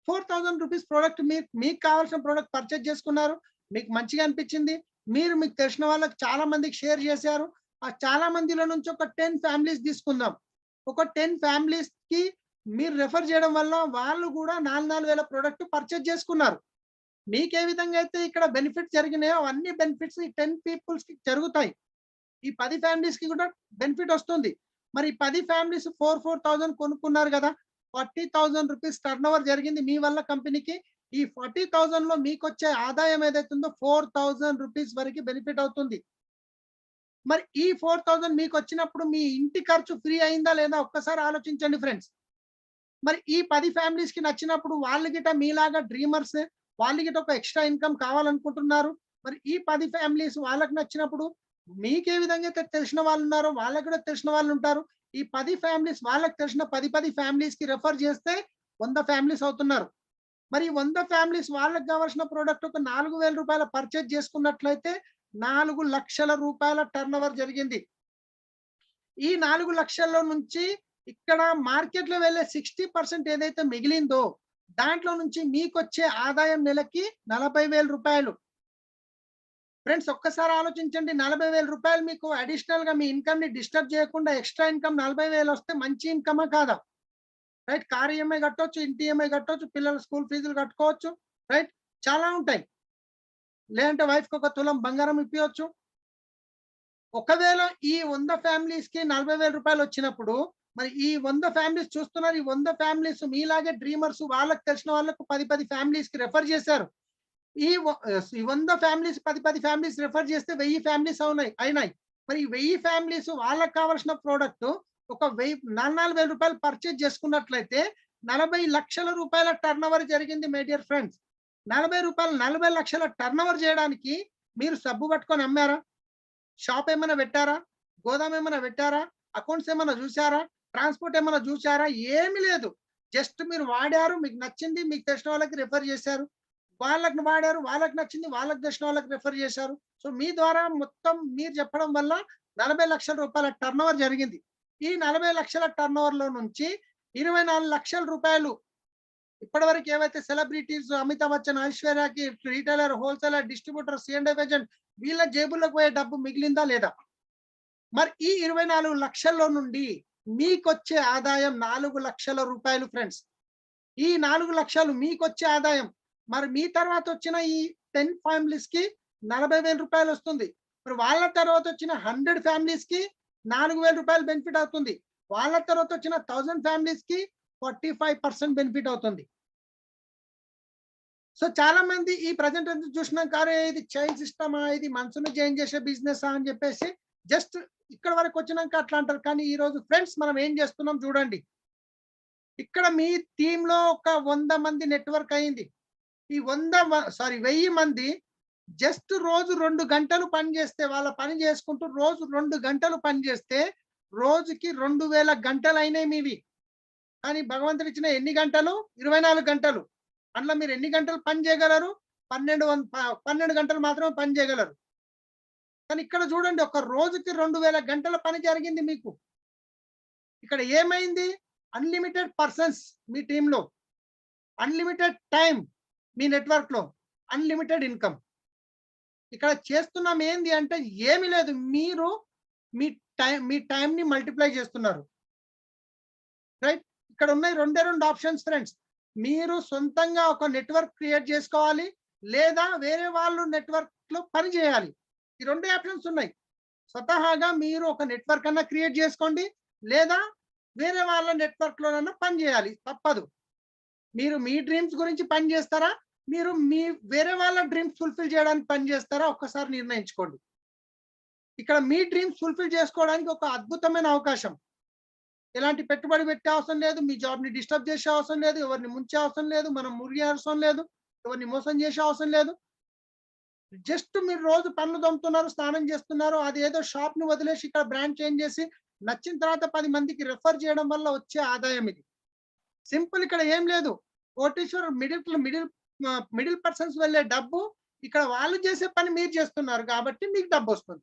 4,000 రూపీస్ ప్రోడక్ట్ మీకు కావాల్సిన ప్రోడక్ట్ పర్చేజ్ చేసుకున్నారు, మీకు మంచిగా అనిపించింది, మీరు మీకు తెలిసిన వాళ్ళకి చాలా మందికి షేర్ చేశారు. ఆ చాలా మందిలో నుంచి ఒక 10 ఫ్యామిలీస్ తీసుకుందాం. ఒక 10 ఫ్యామిలీస్ కి మీరు రెఫర్ చేయడం వల్ల వాళ్ళు కూడా 4,000 ప్రోడక్ట్ పర్చేజ్ చేసుకున్నారు. మీకు ఏ విధంగా అయితే ఇక్కడ బెనిఫిట్స్ జరిగినాయో అన్ని బెనిఫిట్స్ ఈ 10 పీపుల్స్ కి జరుగుతాయి. ఈ 10 ఫ్యామిలీస్ కి కూడా బెనిఫిట్ వస్తుంది. మరి 10 ఫ్యామిలీస్ 4,000 కొనుక్కున్నారు కదా, 40,000 రూపీస్ టర్న్ ఓవర్ జరిగింది మీ వల్ల కంపెనీకి. ఈ 40,000 లో మీకు వచ్చే ఆదాయం ఏదైతుందో 4,000 రూపీస్ వరకు బెనిఫిట్ అవుతుంది. మరి ఈ 4,000 మీకు వచ్చినప్పుడు మీ ఇంటి ఖర్చు ఫ్రీ అయిందా లేదా ఒక్కసారి ఆలోచించండి ఫ్రెండ్స్. మరి ఈ 10 ఫ్యామిలీస్ కి నచ్చినప్పుడు వాళ్ళు గిట మీలాగా డ్రీమర్స్, వాళ్ళు గిట ఒక ఎక్స్ట్రా ఇన్కమ్ కావాలనుకుంటున్నారు. మరి ఈ 10 ఫ్యామిలీస్ వాళ్ళకి నచ్చినప్పుడు మీకు ఏ విధంగా అయితే తెలిసిన వాళ్ళు ఉన్నారో వాళ్ళకి కూడా తెలిసిన వాళ్ళు ఉంటారు. ఈ 10 ఫ్యామిలీస్ వాళ్ళకి తెలిసిన 10 ఫ్యామిలీస్ కి రెఫర్ చేస్తే 100 ఫ్యామిలీస్ అవుతున్నారు. మరి 100 ఫ్యామిలీస్ వాళ్ళకి కావాల్సిన ప్రోడక్ట్ ఒక 4,000 రూపాయల పర్చేజ్ చేసుకున్నట్లయితే 4 లక్షల రూపాయల టర్న్ ఓవర్ జరిగింది. ఈ 4 లక్షల్లో నుంచి ఇక్కడ మార్కెట్ లో వెళ్ళే 60% ఏదైతే మిగిలిందో దాంట్లో నుంచి మీకు వచ్చే ఆదాయం నెలకి 40,000 రూపాయలు. ఫ్రెండ్స్ ఒక్కసారి ఆలోచించండి, 40,000 రూపాయలు మీకు అడిషనల్ గా మీ ఇన్కమ్ ని డిస్టర్బ్ చేయకుండా ఎక్స్ట్రా ఇన్కమ్ 40,000 వస్తే మంచి ఇన్కమా కాదా? రైట్, కార్ ఈఎంఐ కట్టవచ్చు, ఇంటి ఈఎంఐ కట్టవచ్చు, పిల్లల స్కూల్ ఫీజులు కట్టుకోవచ్చు, రైట్, చాలా ఉంటాయి. లేదంటే వైఫ్ కి ఒక తులం బంగారం ఇప్పించవచ్చు. ఒకవేళ ఈ 100 ఫ్యామిలీస్ కి 40,000 రూపాయలు వచ్చినప్పుడు మరి ఈ 100 ఫ్యామిలీస్ చూస్తున్నారు, ఈ 100 ఫ్యామిలీస్ మీలాగే డ్రీమర్స్ వాళ్ళకి తెలిసిన వాళ్ళకు 10 ఫ్యామిలీస్ కి రెఫర్ చేశారు. ఈ 100 ఫ్యామిలీస్ 10 ఫ్యామిలీస్ రెఫర్ చేస్తే 1000 ఫ్యామిలీస్ అయినాయి. మరి 1000 ఫ్యామిలీస్ వాళ్ళకి కావాల్సిన ప్రోడక్ట్ ఒక 4,000 రూపాయలు పర్చేజ్ చేసుకున్నట్లయితే 40 లక్షల రూపాయల టర్న్ ఓవర్ జరిగింది మై డియర్ ఫ్రెండ్స్. 40 లక్షల టర్న్ ఓవర్ చేయడానికి మీరు సబ్బు పట్టుకొని అమ్మారా? షాప్ ఏమైనా పెట్టారా? గోదాం ఏమైనా పెట్టారా? అకౌంట్స్ ఏమైనా చూసారా? ట్రాన్స్పోర్ట్ ఏమైనా చూసారా? ఏమీ లేదు. జస్ట్ మీరు వాడారు, మీకు నచ్చింది, మీకు తెలిసిన వాళ్ళకి రెఫర్ చేశారు, వాళ్ళకి వాడారు, వాళ్ళకి నచ్చింది, వాళ్ళకి తెలిసిన వాళ్ళకి రెఫర్ చేశారు. సో మీ ద్వారా మొత్తం మీరు చెప్పడం వల్ల 40 లక్షల రూపాయల టర్న్ ఓవర్ జరిగింది. ఈ 40 లక్షల టర్న్ ఓవర్ లో నుంచి 24 లక్షల రూపాయలు ఇప్పటివరకు ఏవైతే సెలబ్రిటీస్ అమితాబ్ బచ్చన్, ఐశ్వర్యకి, retailer, wholesaler, distributor, C&F agent వీళ్ళ జేబుల్లోకి పోయే డబ్బు మిగిలిందా లేదా? మరి ఈ 24 లక్షల్లో నుండి మీకొచ్చే ఆదాయం 4 లక్షల రూపాయలు ఫ్రెండ్స్. ఈ 4 లక్షలు మీకొచ్చే ఆదాయం. మరి మీ తర్వాత వచ్చిన ఈ 10 ఫ్యామిలీస్ కి 40,000 రూపాయలు వస్తుంది. మరి వాళ్ళ తర్వాత వచ్చిన 100 ఫ్యామిలీస్ కి 4,000 రూపాయలు బెనిఫిట్ అవుతుంది. వాళ్ళ తర్వాత వచ్చిన 1000 ఫ్యామిలీస్ కి 45% బెనిఫిట్ అవుతుంది. సో చాలా మంది ఈ ప్రజెంట్ చూసినాక ఇది చైన్ సిస్టమా, ఇది మనసును చేంజ్ చేసే బిజినెస్ అని చెప్పేసి జస్ట్ ఇక్కడ వరకు వచ్చినాక అట్లా అంటారు. కానీ ఈ రోజు ఫ్రెండ్స్ మనం ఏం చేస్తున్నాం చూడండి. ఇక్కడ మీ టీమ్ లో ఒక 100 మంది నెట్వర్క్ అయింది. ఈ 1000 మంది జస్ట్ రోజు 2 గంటలు పని చేస్తే, వాళ్ళ పని చేసుకుంటూ రోజు 2 గంటలు పని చేస్తే రోజుకి 2,000 గంటలు అయినాయి మీవి. కానీ భగవంతుడు ఇచ్చిన ఎన్ని గంటలు? 24 గంటలు. అందులో మీరు ఎన్ని గంటలు పని చేయగలరు? 12 గంటలు మాత్రమే పని చేయగలరు. కానీ ఇక్కడ చూడండి, ఒక రోజుకి 2,000 గంటల పని జరిగింది మీకు. ఇక్కడ ఏమైంది? అన్లిమిటెడ్ పర్సన్స్ మీ టీంలో, అన్లిమిటెడ్ టైం మీ నెట్వర్క్ లో, అన్లిమిటెడ్ ఇన్కమ్. ఇక్కడ చేస్తున్నాం ఏంది అంటే ఏమీ లేదు, మీరు మీ టైం ని మల్టిప్లై చేస్తున్నారు. రైట్, ఇక్కడ ఉన్నాయి 2 ఆప్షన్స్ ఫ్రెండ్స్. మీరు సొంతంగా ఒక నెట్వర్క్ క్రియేట్ చేసుకోవాలి, లేదా వేరే వాళ్ళు నెట్వర్క్ లో పని చేయాలి. ఈ 2 ఆప్షన్స్ ఉన్నాయి. స్వతహాగా మీరు ఒక నెట్వర్క్ అన్నా క్రియేట్ చేసుకోండి, లేదా వేరే వాళ్ళ నెట్వర్క్ లోనన్నా పని చేయాలి, తప్పదు. మీరు మీ డ్రీమ్స్ గురించి పని చేస్తారా, మీరు వేరే వాళ్ళ డ్రీమ్స్ ఫుల్ఫిల్ చేయడానికి పని చేస్తారా? ఒక్కసారి నిర్ణయించుకోండి. ఇక్కడ మీ డ్రీమ్స్ ఫుల్ఫిల్ చేసుకోవడానికి ఒక అద్భుతమైన అవకాశం. ఎలాంటి పెట్టుబడి పెట్టే అవసరం లేదు, మీ జాబ్ ని డిస్టర్బ్ చేసే అవసరం లేదు, ఎవరిని ముంచే అవసరం లేదు, మనం మురిగే అవసరం లేదు, ఎవరిని మోసం చేసే అవసరం లేదు. జస్ట్ మీరు రోజు పనులు తోముతున్నారు, స్నానం చేస్తున్నారు, అది ఏదో షాప్ ని వదిలేసి ఇక్కడ బ్రాండ్ చేంజ్ చేసి నచ్చిన తర్వాత 10 మందికి రెఫర్ చేయడం వల్ల వచ్చే ఆదాయం ఇది. సింపుల్, ఇక్కడ ఏం లేదు. కోటీశ్వర మిడిల్ పర్సన్స్ వెళ్ళే డబ్బు ఇక్కడ వాళ్ళు చేసే పని మీరు చేస్తున్నారు కాబట్టి మీకు డబ్బు వస్తుంది.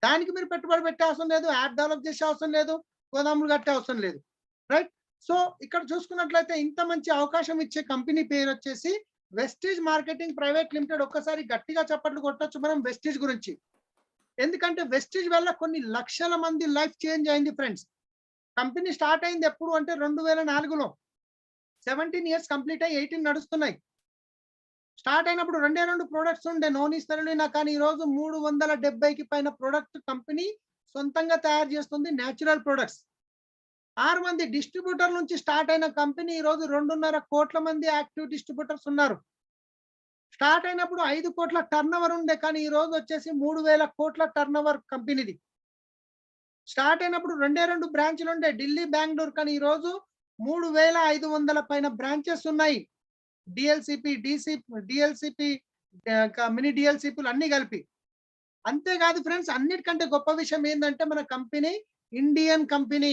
దానికి మీరు పెట్టుబడి పెట్టే అవసరం లేదు, యాప్ డెవలప్ చేసే అవసరం లేదు, గోదాములు కట్టే అవసరం లేదు. రైట్. సో ఇక్కడ చూసుకున్నట్లయితే ఇంత మంచి అవకాశం ఇచ్చే కంపెనీ పేరు వచ్చేసి వెస్టీజ్ మార్కెటింగ్ ప్రైవేట్ లిమిటెడ్. ఒక్కసారి గట్టిగా చప్పట్లు కొట్టొచ్చు మనం వెస్టీజ్ గురించి. ఎందుకంటే వెస్టీజ్ వల్ల కొన్ని లక్షల మంది లైఫ్ చేంజ్ అయింది ఫ్రెండ్స్. కంపెనీ స్టార్ట్ అయింది ఎప్పుడు అంటే 2004లో. 17 ఇయర్స్ కంప్లీట్ అయ్యి 18 నడుస్తున్నాయి. స్టార్ట్ అయినప్పుడు 2 ప్రొడక్ట్స్ ఉండే, నోని స్పెరులినా. కానీ ఈ రోజు 370కి పైన ప్రొడక్ట్ కంపెనీ సొంతంగా తయారు చేస్తుంది, న్యాచురల్ ప్రొడక్ట్స్. 6 మంది డిస్ట్రిబ్యూటర్ నుంచి స్టార్ట్ అయిన కంపెనీ ఈ రోజు 2.5 కోట్ల మంది యాక్టివ్ డిస్ట్రిబ్యూటర్స్ ఉన్నారు. స్టార్ట్ అయినప్పుడు 5 కోట్ల టర్న్ ఓవర్ ఉండే, కానీ ఈ రోజు వచ్చేసి 3000 కోట్ల టర్న్ ఓవర్ కంపెనీది. స్టార్ట్ అయినప్పుడు 2 బ్రాంచ్లు ఉండే, ఢిల్లీ, బెంగళూరు. కానీ ఈ రోజు 3500 పైన బ్రాంచెస్ ఉన్నాయి. డిఎల్సిపి, డిఎల్సిపి, మినీ డిఎల్సిపిలు అన్ని కలిపి. అంతేకాదు ఫ్రెండ్స్, అన్నిటికంటే గొప్ప విషయం ఏంటంటే మన కంపెనీ ఇండియన్ కంపెనీ.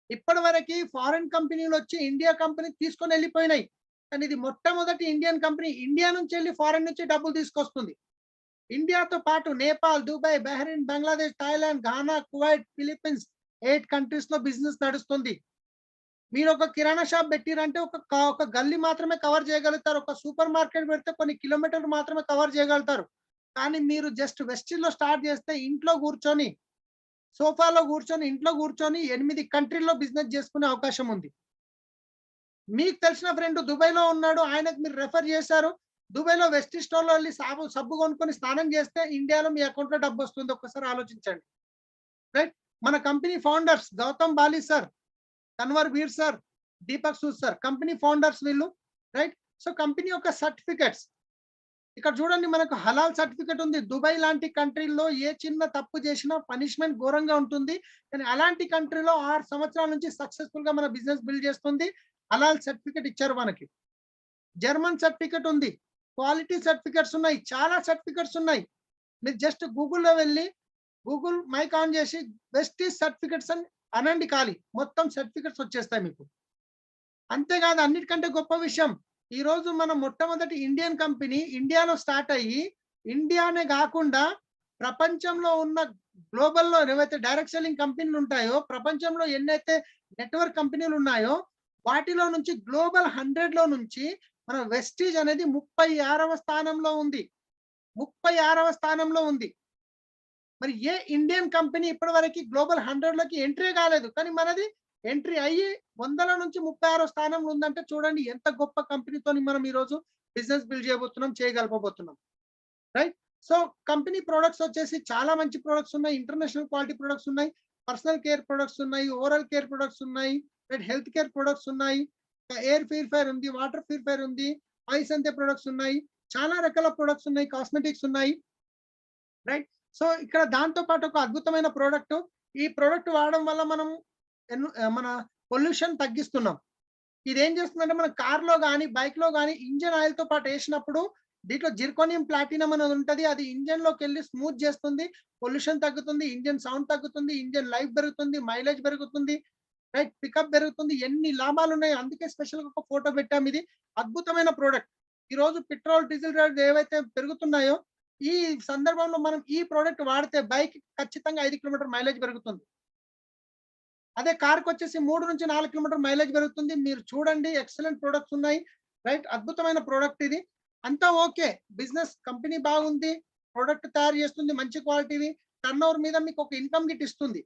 ఇప్పటి వరకు ఫారెన్ కంపెనీలు వచ్చి ఇండియా కంపెనీ తీసుకొని వెళ్ళిపోయినాయి, కానీ ఇది మొట్టమొదటి ఇండియన్ కంపెనీ. ఇండియా నుంచి వెళ్ళి ఫారెన్ నుంచి డబ్బులు తీసుకొస్తుంది. ఇండియాతో పాటు Nepal, Dubai, Bahrain, Bangladesh, Thailand, Ghana, Kuwait, Philippines 8 countries లో బిజినెస్ నడుస్తుంది. మీరు ఒక కిరాణా షాప్ పెట్టిరంటే ఒక గల్లీ మాత్రమే కవర్ చేయగలుగుతారు. ఒక సూపర్ మార్కెట్ పెడితే కొన్ని కిలోమీటర్లు మాత్రమే కవర్ చేయగలుగుతారు. కానీ మీరు జస్ట్ వెస్టిల్లో స్టార్ట్ చేస్తే ఇంట్లో కూర్చొని, సోఫాలో కూర్చొని, ఇంట్లో కూర్చొని 8 కంట్రీల్లో బిజినెస్ చేసుకునే అవకాశం ఉంది. మీకు తెలిసిన ఫ్రెండ్ దుబాయ్లో ఉన్నాడు, ఆయనకు మీరు రెఫర్ చేశారు. దుబాయ్లో వెస్టీ స్టోర్లో వెళ్ళి సబ్బు కొనుక్కొని స్నానం చేస్తే ఇండియాలో మీ అకౌంట్లో డబ్బు వస్తుంది. ఒక్కసారి ఆలోచించండి. రైట్. మన company founders Gautam Bali sir, Kanwar Veer sir, Deepak Sood sir, company founders వీళ్ళు. రైట్. సో కంపెనీ యొక్క సర్టిఫికెట్స్ ఇక్కడ చూడండి, మనకు హలాల్ సర్టిఫికెట్ ఉంది. దుబాయ్ లాంటి కంట్రీల్లో ఏ చిన్న తప్పు చేసినా పనిష్మెంట్ ఘోరంగా ఉంటుంది, కానీ అలాంటి కంట్రీలో 6 సంవత్సరాల నుంచి సక్సెస్ఫుల్ గా మన బిజినెస్ బిల్డ్ చేస్తుంది. హలాల్ సర్టిఫికెట్ ఇచ్చారు మనకి. జర్మన్ సర్టిఫికెట్ ఉంది, క్వాలిటీ సర్టిఫికెట్స్ ఉన్నాయి, చాలా సర్టిఫికెట్స్ ఉన్నాయి. మీరు జస్ట్ గూగుల్లో వెళ్ళి గూగుల్ మైక్ ఆన్ చేసి వెస్టీజ్ సర్టిఫికెట్స్ అని అనండి, ఖాళీ మొత్తం సర్టిఫికెట్స్ వచ్చేస్తాయి మీకు. అంతేకాదు, అన్నిటికంటే గొప్ప విషయం, ఈ రోజు మన మొట్టమొదటి ఇండియన్ కంపెనీ ఇండియాలో స్టార్ట్ అయ్యి, ఇండియానే కాకుండా ప్రపంచంలో ఉన్న గ్లోబల్లో ఏవైతే డైరెక్ట్ సెల్లింగ్ కంపెనీలు ఉంటాయో, ప్రపంచంలో ఎన్నైతే నెట్వర్క్ కంపెనీలు ఉన్నాయో వాటిలో నుంచి గ్లోబల్ 100లో నుంచి మన వెస్టీజ్ అనేది 36వ స్థానంలో ఉంది. 36వ స్థానంలో ఉంది. మరి ఏ ఇండియన్ కంపెనీ ఇప్పటి వరకు గ్లోబల్ 100లోకి ఎంట్రీ కాలేదు, కానీ మనది ఎంట్రీ అయ్యి 100 నుంచి 36వ స్థానంలో ఉందంటే చూడండి ఎంత గొప్ప కంపెనీతో మనం ఈరోజు బిజినెస్ బిల్డ్ చేయబోతున్నాం, చేయగలపబోతున్నాం. రైట్. సో కంపెనీ ప్రొడక్ట్స్ వచ్చేసి చాలా మంచి ప్రొడక్ట్స్ ఉన్నాయి, ఇంటర్నేషనల్ క్వాలిటీ ప్రొడక్ట్స్ ఉన్నాయి, పర్సనల్ కేర్ ప్రొడక్ట్స్ ఉన్నాయి, ఓరల్ కేర్ ప్రొడక్ట్స్ ఉన్నాయి, హెల్త్ కేర్ ప్రొడక్ట్స్ ఉన్నాయి, ఎయిర్ ప్యూరిఫైర్ ఉంది, వాటర్ ప్యూరిఫైర్ ఉంది, ఐస్ అంతే ప్రొడక్ట్స్ ఉన్నాయి, చాలా రకాల ప్రొడక్ట్స్ ఉన్నాయి, కాస్మెటిక్స్ ఉన్నాయి. రైట్. సో ఇక్కడ దాంతో పాటు ఒక అద్భుతమైన ప్రోడక్ట్, ఈ ప్రోడక్ట్ వాడడం వల్ల మనం మన పొల్యూషన్ తగ్గిస్తున్నాం. ఇది ఏం చేస్తుందంటే మన కార్లో కానీ బైక్లో కానీ ఇంజన్ ఆయిల్ తో పాటు వేసినప్పుడు దీంట్లో జిర్కోనియం ప్లాటినం అనేది ఉంటుంది. అది ఇంజన్ లోకి వెళ్ళి స్మూత్ చేస్తుంది, పొల్యూషన్ తగ్గుతుంది, ఇంజన్ సౌండ్ తగ్గుతుంది, ఇంజన్ లైఫ్ పెరుగుతుంది, మైలేజ్ పెరుగుతుంది, రైట్, పికప్ పెరుగుతుంది. ఎన్ని లాభాలు ఉన్నాయి, అందుకే స్పెషల్ గా ఒక ఫోటో పెట్టాం. ఇది అద్భుతమైన ప్రోడక్ట్. ఈ రోజు పెట్రోల్ డీజిల్ రేట్లు ఏవైతే పెరుగుతున్నాయో ఈ సందర్భంలో మనం ఈ ప్రోడక్ట్ వాడితే బైక్ ఖచ్చితంగా 5 కిలోమీటర్ మైలేజ్ పెరుగుతుంది. అదే కార్కి వచ్చేసి 3 నుంచి 4 కిలోమీటర్ మైలేజ్ పెరుగుతుంది. మీరు చూడండి, ఎక్సలెంట్ ప్రొడక్ట్స్ ఉన్నాయి. రైట్. అద్భుతమైన ప్రోడక్ట్ ఇది. అంతా ఓకే, బిజినెస్ కంపెనీ బాగుంది, ప్రోడక్ట్ తయారు చేస్తుంది, మంచి క్వాలిటీవి, టర్న్ ఓవర్ మీద మీకు ఒక ఇన్కమ్ గిట్ ఇస్తుంది.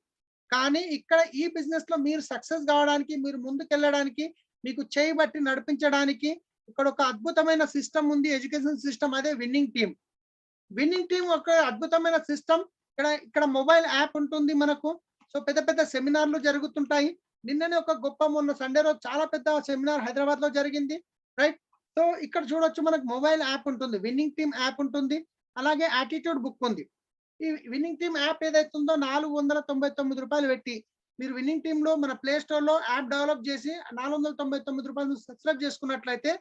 కానీ ఇక్కడ ఈ బిజినెస్ లో మీరు సక్సెస్ కావడానికి, మీరు ముందుకెళ్ళడానికి, మీకు చేయబట్టి నడిపించడానికి ఇక్కడ ఒక అద్భుతమైన సిస్టమ్ ఉంది, ఎడ్యుకేషన్ సిస్టమ్. అదే విన్నింగ్ టీమ్. విన్నింగ్ టీమ్ ఒక అద్భుతమైన సిస్టమ్. ఇక్కడ మొబైల్ యాప్ ఉంటుంది మనకు. సో పెద్ద పెద్ద సెమినార్లు జరుగుతుంటాయి. నిన్ననే ఒక గొప్ప, మొన్న సండే రోజు చాలా పెద్ద సెమినార్ హైదరాబాద్ లో జరిగింది. రైట్. సో ఇక్కడ చూడొచ్చు, మనకు మొబైల్ యాప్ ఉంటుంది, విన్నింగ్ టీమ్ యాప్ ఉంటుంది, అలాగే యాటిట్యూడ్ బుక్ ఉంది. ఈ విన్నింగ్ టీమ్ యాప్ ఏదైతే ఉందో 499 రూపాయలు పెట్టి మీరు విన్నింగ్ టీమ్ లో మన ప్లే స్టోర్ లో యాప్ డెవలప్ చేసి 499 రూపాయలు సబ్స్క్రైబ్ చేసుకున్నట్లయితే